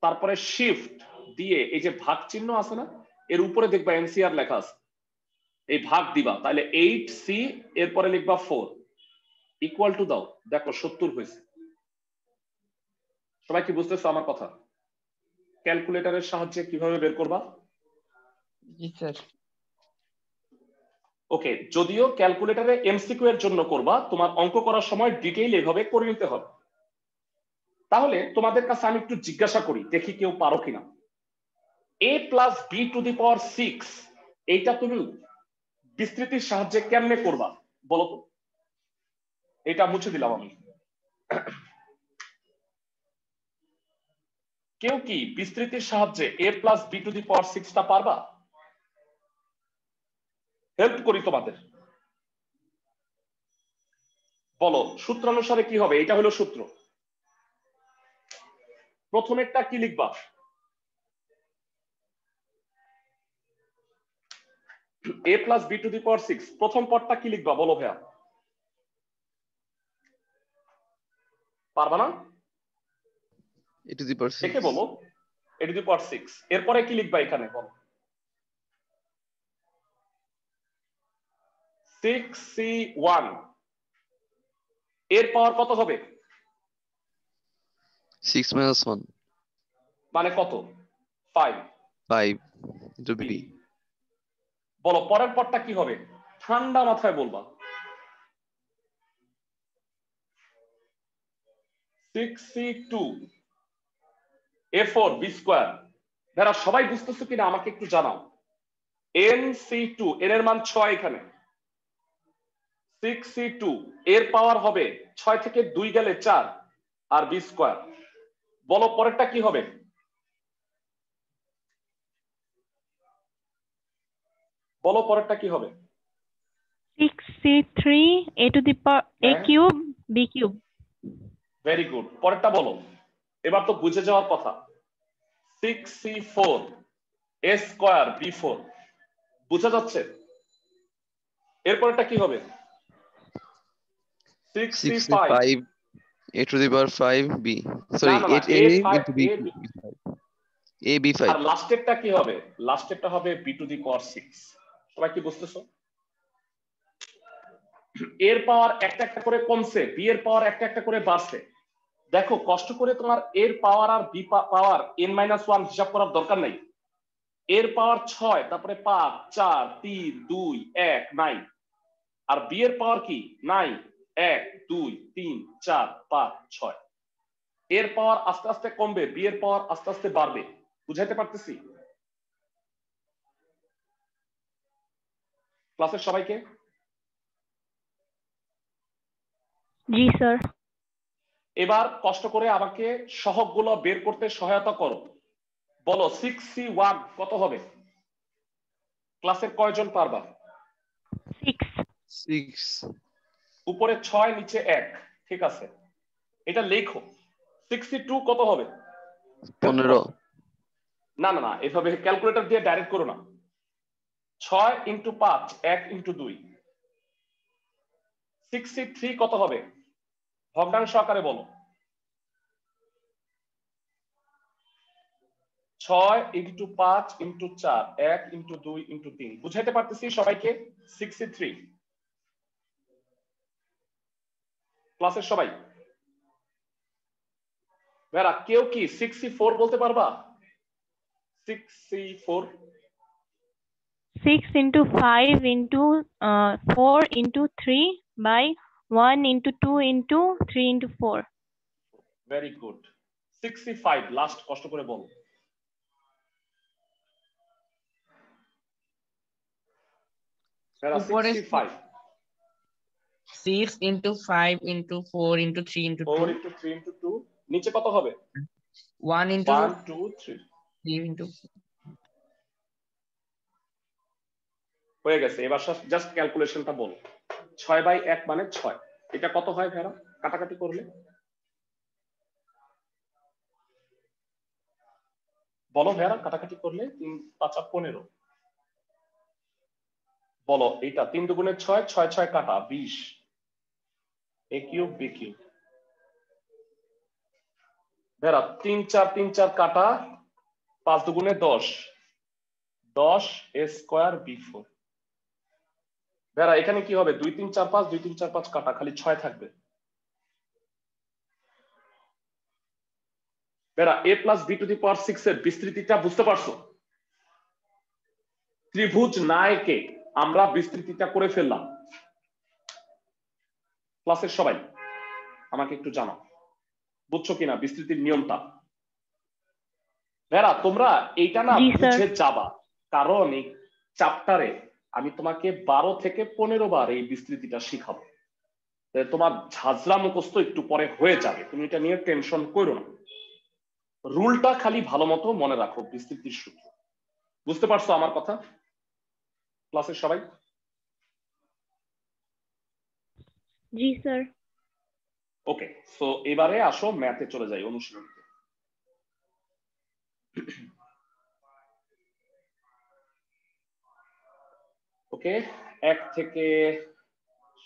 তারপরে শিফট দিয়ে এই যে ভাগ চিহ্ন আছে না, এর উপরে দেখবা এনসিআর লেখা আছে, এই ভাগ দিবা, তাহলে 8c এরপরে লিখবা 4 ইকুয়াল টু দাও, দেখো 70 হয়েছে। সবাই কি বুঝতেছো আমার কথা? ক্যালকুলেটরের সাহায্যে কিভাবে বের করবা? জি স্যার। ওকে, যদিও ক্যালকুলেটরে এমসিকিউ এর জন্য করবা, তোমার অঙ্ক করার সময় ডিটেইল এভাবে করে নিতে হবে। তাহলে তোমাদের কাছে আমি একটু জিজ্ঞাসা করি, দেখি কেউ পারো কিনা। a plus B to the power 6 এইটা তুমি বিস্তৃতির সাহায্যে কেমনে করবা বলো তো? এটা মুছে দিলাম আমি। কেউ কি বিস্তৃতির সাহায্যে a plus B to the power 6টা পারবা? হেল্প করি তোমাদের, বলো সূত্র অনুসারে কি হবে? এটা হলো সূত্র। প্রথমেরটা কি লিখবা? a plus B to the power 6 প্রথম পদটা কি লিখবা বলো ভাইয়া? পারবা না? a to the power 6 দেখে বলো, a টু দি পাওয়ার 6। এরপরে কি লিখবা এখানে বলো? 6c1 এর পাওয়ার কত হবে? 6 minus 1 মানে কত? 5 5 into b বলো পরের পদটা কি হবে? ঠান্ডা মাথায় বলবা। 6c2 a4 b square. যারা সবাই বুঝতেছো কিনা আমাকে একটু জানাও। nc2 এর মান 6 এখানে, 6c2 এর পাওয়ার হবে 6 থেকে 2 গেলে 4 আর b স্কয়ার। বলো পরেরটা কি হবে? বলো পরেরটা কি হবে? 6c3 a to the power a হ্যাঁ। cube b cube. Very good, পরেরটা বলো। এবার তো বুঝে যাওয়ার কথা। 6c4 a স্কয়ার b4 বুঝা যাচ্ছে? এরপরটা কি হবে? 6c5 65 a to the power 5 b sorry না, 8a into b a b5 আর লাস্টেরটা কি হবে? লাস্টেরটা হবে b টু দি পাওয়ার 6। সবাই কি বুঝতেছো? এর পাওয়ার একটা একটা করে কমছে, বি এর পাওয়ার একটা একটা করে বাড়ছে। দেখো কষ্ট করে তোমার এর পাওয়ার আর বি পাওয়ার n-1 হিসাব করার দরকার নাই। এর পাওয়ার 6, তারপরে 5 4 3 2 1 9, আর বি এর পাওয়ার কি 9 1 2 3 4 5 6। এর পাওয়ার আস্তে আস্তে কমবে, বি এর পাওয়ার আস্তে আস্তে বাড়বে। বুঝাইতে পারতেছি ক্লাসের সবাইকে? জি স্যার। এবার কষ্ট করে আমাকে সহগগুলো বের করতে সহায়তা করো। বলো 6c1 কত হবে? ক্লাসের কয়জন পারবা? 6 উপরে 6 নিচে 1, ঠিক আছে। এটা লেখো। 6c2 কত হবে? 15 না না না, এভাবে ক্যালকুলেটর দিয়ে ডাইরেক্ট করো না। 6 ইন্টু 5 1 ইন্টু 2। 6c3 কত হবে? ভগ্নাংশ আকারে বলো। 6 ইন্টু 5 ইন্টু 4 1 ইন্টু 2 ইন্টু 3। বুঝাইতে পারতেছি সবাইকে? 6c3 ক্লাসের সবাই ভাইরা কেউ কি 6c4 বলতে পারবা? 6c4 6 into 5 into 4 into 3 by 1 into 2 into 3 into 4. Very good. 6c5 last কষ্ট করে বলো। ভাইরা উপরে 6c5 6 into 5 into 4 into 3 into 4 2. into 3 into 2 নিচে কত হবে 1 into 1 2 3 3 into হয়ে গেছে এবার জাস্ট ক্যালকুলেশনটা বল 6/1 মানে 6 এটা কত হয় ভেড়া কাটাকাটি করলে বলো ভেড়া কাটাকাটি করলে 3 5 15 বলো এটা 3 দুগুণে 6 6 6 কাটা 20 a কিউব b কিউব ভেড়া 3 4 3 4 কাটা 5 দুগুণে 10 10 a স্কয়ার b4 ভেড়া এখানে কি হবে 2 3 4 5 2 3 4 5 কাটা খালি 6 থাকবে ভেড়া a plus b to the power 6 এর বিস্তৃতিটা বুঝতে পারছো ত্রিভুজ নায়কে আমরা বিস্তৃতিটা করে ফেললাম ক্লাসের সবাই আমাকে একটু জানাও বুঝছো কিনা বিস্তৃতির নিয়মটা ভেড়া তোমরা এইটা না জি, স্যার। বুঝে যাবা কারণ এই চ্যাপ্টারে আমি তোমাকে 12 থেকে 15 বার এই বিস্তৃতিটা শিখাবো তোমার ঝাঁঝরা মুখস্থ একটু পরে হয়ে যাবে তুমি এটা নিয়ে টেনশন করো না রুলটা খালি ভালো মতো মনে রাখো বিস্তৃতির সূত্র বুঝতে পারছো আমার কথা ক্লাসের সবাই জি স্যার ওকে সো এবারে আসো ম্যাথে চলে যাই অনুশীলনীতে ওকে 1 থেকে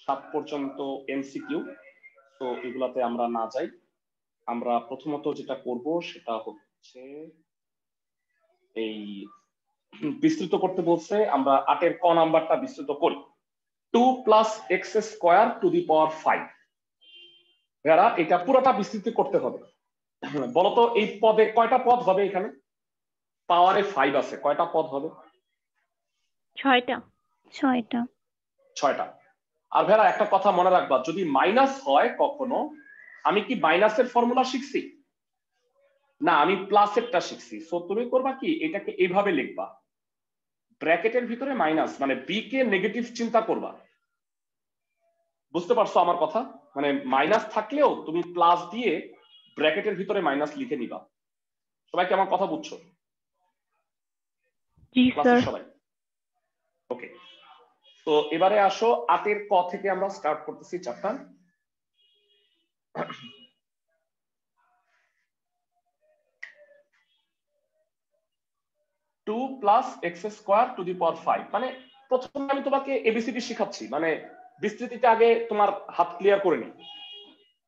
7 পর্যন্ত এমসিকিউ তো এগুলাতে আমরা না যাই আমরা প্রথমত যেটা করব সেটা হচ্ছে এই বিস্তৃত করতে বলছে আমরা 8 এর ক নাম্বারটা বিস্তৃত করি 2 plus x square to the power 5 ভেড়া এটা পুরোটা বিস্তৃত করতে হবে বলতো এই পদে কয়টা পদ হবে এখানে পাওয়ারে 5 আছে কয়টা পদ হবে 6টা 6টা আর ভেড়া একটা কথা মনে রাখবা যদি মাইনাস হয় কখনো আমি কি মাইনাসের ফর্মুলা শিখছি না আমি প্লাসেরটা শিখছি সো তুমি করবা কি এটাকে এইভাবে লিখবা ব্র্যাকেটের ভিতরে মাইনাস মানে বি কে নেগেটিভ চিন্তা করবা বুঝতে পারছো আমার কথা মানে মাইনাস থাকলেও তুমি প্লাস দিয়ে ব্র্যাকেটের ভিতরে মাইনাস লিখে নিবা সবাই কি আমার কথা বুঝছো জি স্যার ক্লাসের সবাই ওকে তো এবারে আসো 8 এর ক থেকে আমরা স্টার্ট করতেছি chapter two plus x square to the power 5 মানে প্রথমে আমি তোমাকে এবিসিডি শিখাচ্ছি মানে বিস্তৃতিটা আগে তোমার হাত ক্লিয়ার করে নি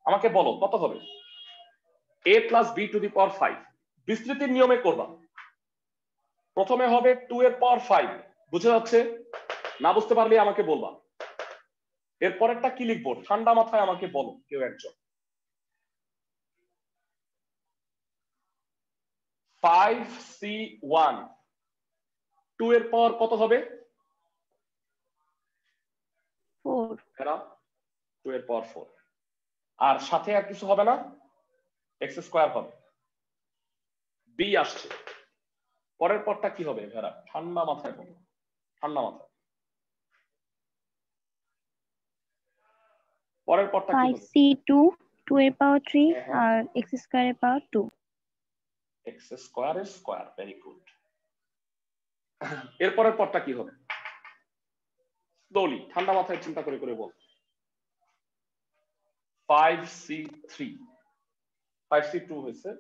আমাকে বলো কত হবে a plus B to the power 5 বিস্তৃতির নিয়মে করবা প্রথমে হবে 2 এর পাওয়ার 5 বুঝে যাচ্ছে না বুঝতে পারলে আমাকে বলবা এরপরেরটা কি লিখবো ঠান্ডা মাথায় আমাকে বলো কেউ একজন 5c1 2 এর পাওয়ার কত হবে 4 এরা 2 এর পাওয়ার 4 আর সাথে আর কিছু হবে না এক্স স্কোয়ার হবে বি আসছে পরের পরটা কি হবে ভেড়া ঠান্ডা মাথায় বলো ঠান্ডা মাথায় পরের পরটা কি হবে 5c2 2 এর পাওয়ার 3 হ্যাঁ। আর x স্কয়ার এর পাওয়ার 2 এক্স স্কোয়ার এর স্কোয়ার ভেরি গুড এরপরের পরটা কি হবে স্লোলি ঠান্ডা মাথায় চিন্তা করে করে বল 5c3 5c2 হয়েছে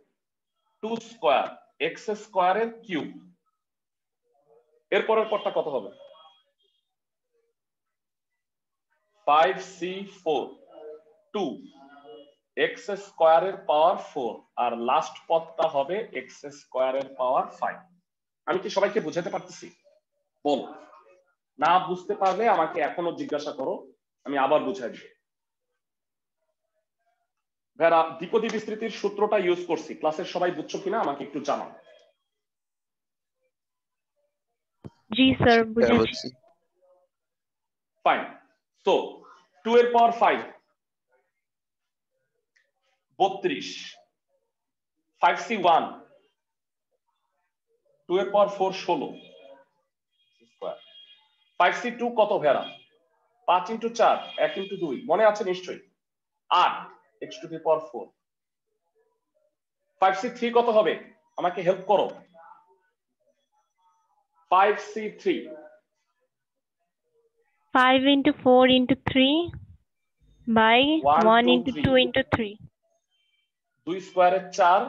2 স্কোয়ার এক্স স্কোয়ার এর কিউব এরপরের পরটা কত হবে 5c4 2 এক্স স্কোয়ার এর পাওয়ার 4 আর লাস্ট পদটা হবে এক্স স্কোয়ার এর পাওয়ার 5 আমি কি সবাইকে বোঝাতে পারতেছি বল না বুঝতে পারলে আমাকে এখনো জিজ্ঞাসা করো আমি আবার বুঝাই দিব ভেড়া দ্বিপদী বিস্তৃতির সূত্রটা ইউজ করছি ক্লাসের সবাই বুঝছো কিনা আমাকে একটু জানাও জি স্যার হ্যাঁ, বুঝেছি বুঝছি। ফাইন সো 2 এর পাওয়ার 5 32 5c1 2 এর পাওয়ার 4 16 স্কয়ার 5c2 কত ভেড়া 5 ইন্টু 4 1 ইন্টু 2 মনে আছে নিশ্চয়ই 8 x two the power 4 5c3 কত হবে আমাকে হেল্প করো 5c3 5 into 4 into 3 by 1, 1 2, into 3 2 into 3. 2 স্কয়ারে 4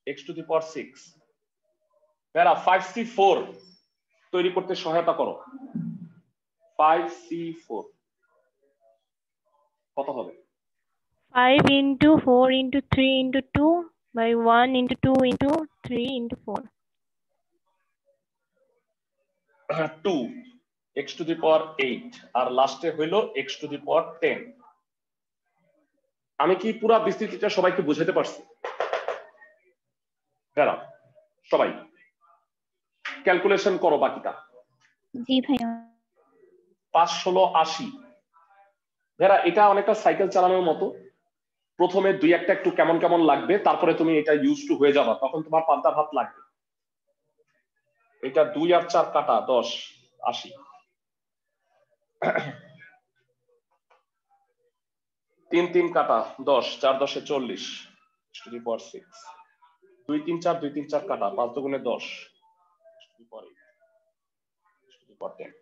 x two the power 6 Bera 5c4 তৈরি করতে সহায়তা করো 5c4 কত হবে 5 into 4 into 3 into 2 by 1 into 2 into 3 into 4. 2 x two the power 8 আর লাস্টে হইলো x টু দি পাওয়ার 10 আমি কি পুরো বিস্তৃতিটা সবাইকে বুঝাতে পারছি বেরা সবাই ক্যালকুলেশন করো বাকিটা জি ভাইয়া 5 16 80 বেরা এটা অনেকটা সাইকেল চালানোর মতো প্রথমে দুই একটা একটু কেমন কেমন লাগবে তারপরে তুমি এটা ইউজ টু হয়ে যাবা তখন তোমার পান্তা ভাত লাগবে এটা 2 আর 4 কাটা 10 80 3 3 কাটা 10 4 10 40 টু দি পাওয়ার 6 2 3 4 2 3 4 কাটা 5 দুগুণে 10 two the power 8 two the পাওয়ার 10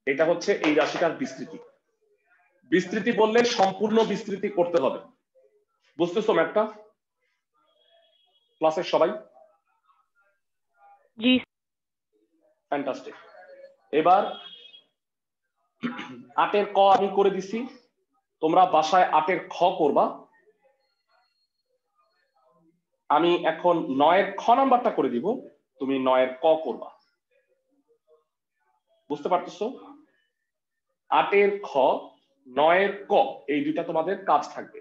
এটা হচ্ছে এই রাশিটার বিস্তৃতি বিস্তৃতি বললে সম্পূর্ণ বিস্তৃতি করতে হবে বুঝতেছো ম্যাথটা ক্লাসের সবাই G. ফ্যান্টাস্টিক এবার 8 এর ক আমি করে দিছি তোমরা বাসায় 8 এর খ করবা আমি এখন 9 এর খ নাম্বারটা করে দিব তুমি 9 এর ক করবা বুঝতে পারতেছো 8 এর খ 9 এর ক এই দুইটা তোমাদের কাজ থাকবে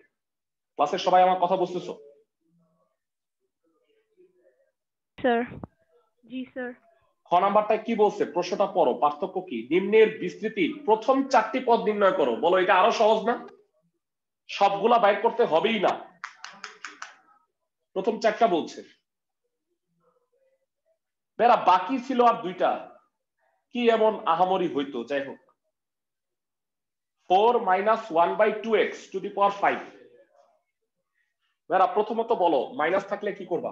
ক্লাসের সবাই আমার কথা বুঝতেছো Sir. G, sir. খ নাম্বারটা কি বলছে প্রশ্নটা পড়ো পার্থক্য কি নিম্নের বিস্তৃতির প্রথম 4টি পদ নির্ণয় করো বলো এটা আরো সহজ না সবগুলা বাইর করতে হবেই না প্রথম 4টা বলছে বেরা বাকি ছিল আর দুইটা কি এমন আহামরি হইতো যাই হোক 4 minus 1 by 2x to the power 5 Bera প্রথমত বলো মাইনাস থাকলে কি করবা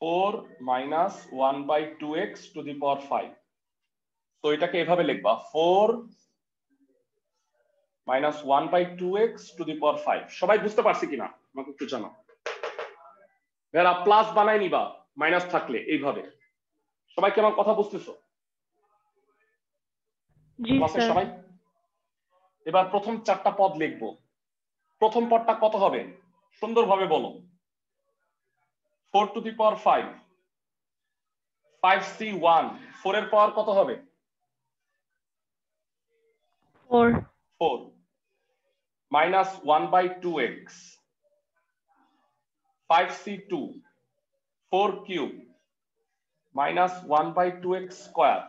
four minus 1 by 2x to the power 5 তো এটাকে এভাবে লিখবা 4 minus 1 by 2x to the power 5 সবাই বুঝতে পারছি কিনা আমাকে একটু জানাও বেরা প্লাস বানাই নিবা মাইনাস থাকলে এইভাবে সবাই কি আমার কথা বুঝতেছো G, ক্লাসের sir. সবাই এবার প্রথম 4টা পদ লিখবো প্রথম পদটা কত হবে সুন্দরভাবে বলো 4 to the power 5 5c1 4 এর পাওয়ার কত হবে 4. 4 minus 1 by 2x 5c2 4 cube minus 1 by 2x square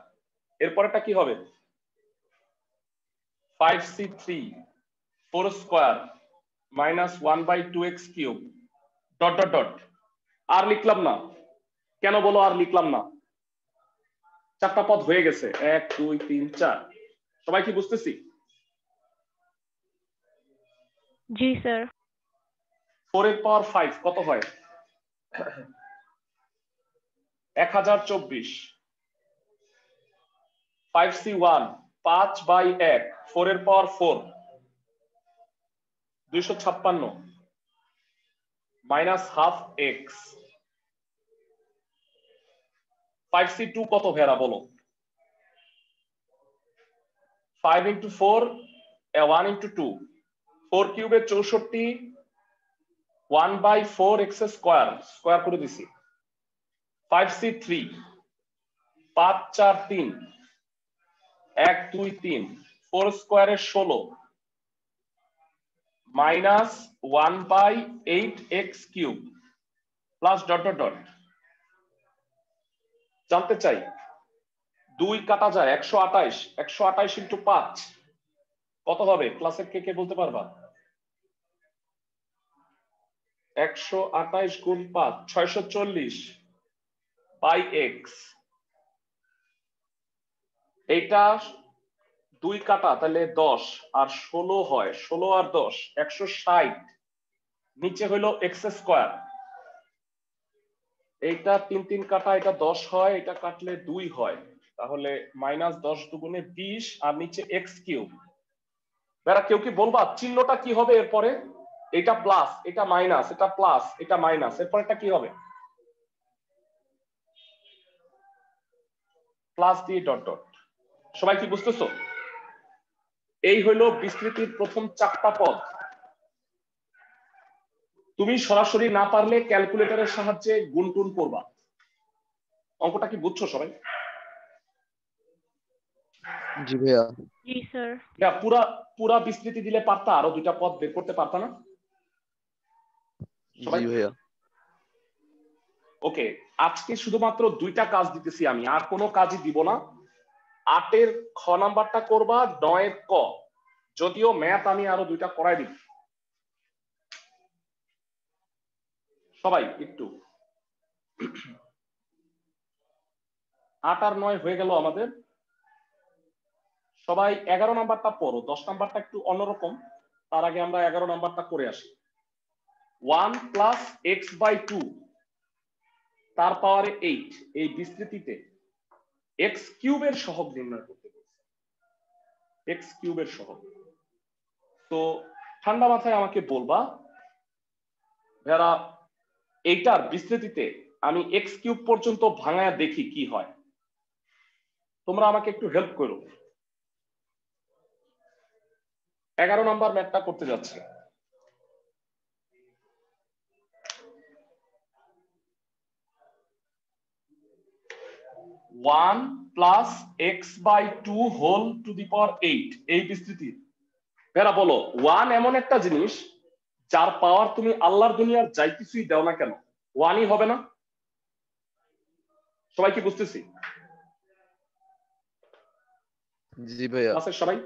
এরপরটা কি হবে 5c3 4 square minus 1 by 2x cube dot dot dot আর লিখলাম না কেন বলো আর লিখলাম না 4টা পদ হয়ে গেছে 1 2 3 4 সবাই কি বুঝতেছি G, sir. 4 এর পাওয়ার 5 কত হয় 1024 5c1 5 বাই 1 4 এর পাওয়ার 4 256 মাইনাস হাফ এক্স 5c2 কত ভেরা বলো 5 into 4 1 into 2 4 কিউবে 64 1 by 4 x square square করে দিছি 5c3 5 4 3 1 2 3 4 স্কয়ারে 16 minus 1 by 8x cube plus dot dot dot জানতে চাই 2 কাটা যায় 128 128 ইনটু 5 কত হবে ক্লাসের কে কে বলতে পারবা 128 গুণ 5 640 বাই এক্স। এইটা 2 কাটা তাহলে 10 আর 16 হয়, 16 আর 10 160, নিচে হইলো এক্স স্কয়ার। এইটা 3 3 কাটা, এটা 10 হয়, এটা কাটলে 2 হয়, তাহলে -10 দুগুণে 20 আর নিচে এক্স কিউব। বেরা কেউ কি বলবা চিহ্নটা কি হবে এরপরে? এটা প্লাস, এটা মাইনাস, এটা প্লাস, এটা মাইনাস, এরপর এটা কি হবে? প্লাস দিয়ে ডট ডট। সবাই কি বুঝতেছো? এই হইলো বিস্তৃতির প্রথম 4টা পদ। তুমি সরাসরি না পারলে ক্যালকুলেটরের সাহায্যে গুণ টুন করবা। অঙ্কটা কি বুঝছো সবাই? জি ভাইয়া। জি স্যার। পুরা বিস্তৃতি দিলে পারতা, আরো 2টা পদ বের করতে পারতা না সবাই? জি ভাইয়া। ওকে, আজকে শুধুমাত্র 2টা কাজ দিতেছি আমি, আর কোনো কাজই দিব না। 8-এর খ নাম্বারটা করবা, 9-এর ক, যদিও ম্যাথ আমি আরো 2টা করাই দিব। সবাই একটু 8 আর 9 হয়ে গেল আমাদের। সবাই 11 নাম্বারটা পড়ো, 10 নাম্বারটা একটু অন্যরকম, তার আগে আমরা 11 নাম্বারটা করে আসি। 1 প্লাস এক্স বাই 2 তার পাওয়ারে 8, এই বিস্তৃতিতে এক্স কিউবের সহগ নির্ণয় করতে বলছে। এক্স কিউবের সহগ। তো ঠান্ডা মাথায় আমাকে বলবা যারা এইটার বিস্তৃতিতে আমি এক্স কিউব পর্যন্ত ভাঙায়া দেখি কি হয়। তোমরা আমাকে একটু হেল্প করো। 11 নাম্বার ম্যাথটা করতে যাচ্ছে। One plus x by 2 whole to the power 8, এই বিস্তৃতির এরা বলো 1 এমন একটা জিনিস যার পাওয়ার তুমি আল্লাহর দুনিয়ার যাই কিছুই দাও না কেন 1ই হবে না? সবাই কি বুঝতেছি? জি ভাইয়া। আছে সবাই?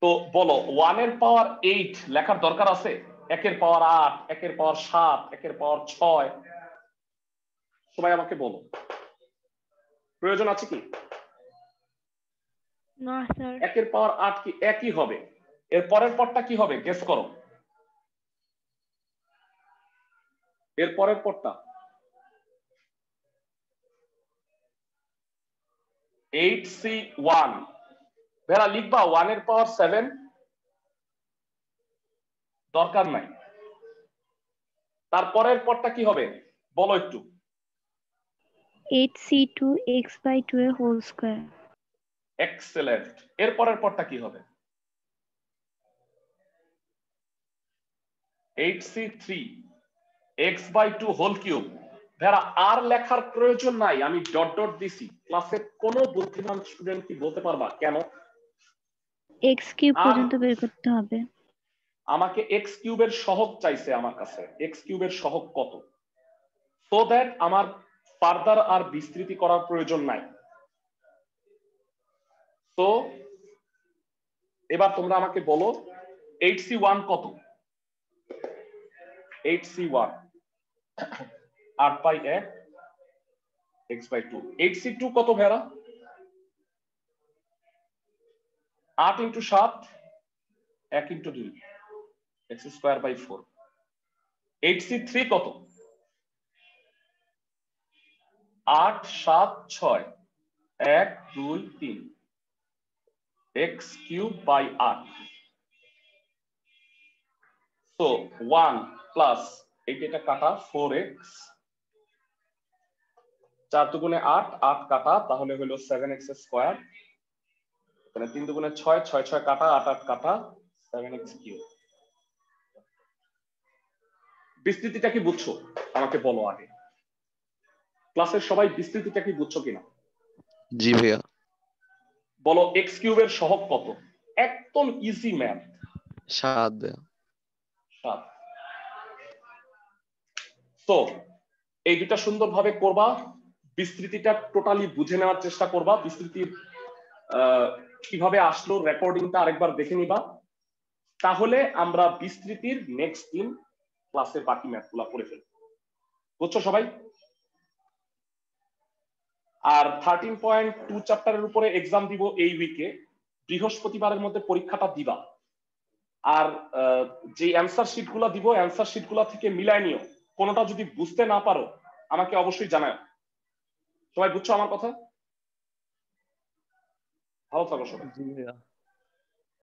তো বলো 1 এর পাওয়ার 8 লেখার দরকার আছে? 1 এর পাওয়ার 8, 1 এর পাওয়ার 7, 1 এর পাওয়ার 6, সবাই আমাকে বলো প্রয়োজন আছে কি? না স্যার। 1 এর পাওয়ার 8 কি একই হবে? এর পরের পরটা কি হবে গেস করো। এর পরের পরটা 8C1, ভেরা লিখবা 1 এর পাওয়ার 7? দরকার নাই। তারপরের পরটা কি হবে বলো একটু। 8C2 x by 2 এর হোল স্কয়ার। এক্সেলেন্ট। এর পরের পরটা কি হবে? 8C3 x by 2 whole cube. ভেরা আর লেখার প্রয়োজন নাই, আমি ডট ডট দিছি। ক্লাসে কোনো বুদ্ধিমান স্টুডেন্ট কি বলতে পারবা কেন? x কিউব পর্যন্ত বের করতে হবে। আমাকে এক্স কিউবের সহগ চাইছে আমার কাছে, এক্স কিউবের সহগ কত, সো দ্যাট আমার ফার্দার আর বিস্তৃতি করার প্রয়োজন নাই। তো এবার তোমরা আমাকে বলো 8C1 কত? 8C1 8 by 1 x by 2। 8C2 কত ভেরা? 8 into 7 1 into 2 x square by 4। 8C3 কত? 8 7 6 1 2 3 x cube by 8। So 1 plus এটা কাটা 4x, 4 দুগুণে 8, 8 কাটা তাহলে হলো 7x স্কয়ার, মানে 3 দুগুণে 6, 6 6 কাটা 8 8 কাটা 7x কিউব। বিস্তৃতিটা কি বুঝছো আমাকে বলো আগে। ক্লাসের সবাই বিস্তৃতিটা কি বুঝছো কিনা? জি ভাইয়া। বলো x কিউবের সহগ কত? একদম ইজি ম্যাথ। 7 ভাইয়া। 7। তো এই দুটা সুন্দরভাবে করবা, বিস্তৃতিটা টোটালি বুঝে নেওয়ার চেষ্টা করবা। বিস্তৃতির কিভাবে আসলো রেকর্ডিংটা আরেকবার দেখে নিবা, তাহলে আমরা বিস্তৃতির নেক্সট দিন ক্লাসের বাকি ম্যাথগুলো করে ফেলবো। বুঝছো সবাই? আর 13.2 চ্যাপ্টারের উপরে এক্সাম দিব এই উইকে, বৃহস্পতিবারের মধ্যে পরীক্ষাটা দিবা। আর যে অ্যান্সার শিটগুলো দিব, অ্যান্সার শিটগুলো থেকে মিলায় নিও, কোনোটা যদি বুঝতে না পারো আমাকে অবশ্যই জানাও। সবাই বুঝছো আমার কথা? ভালো থাকো সবাই।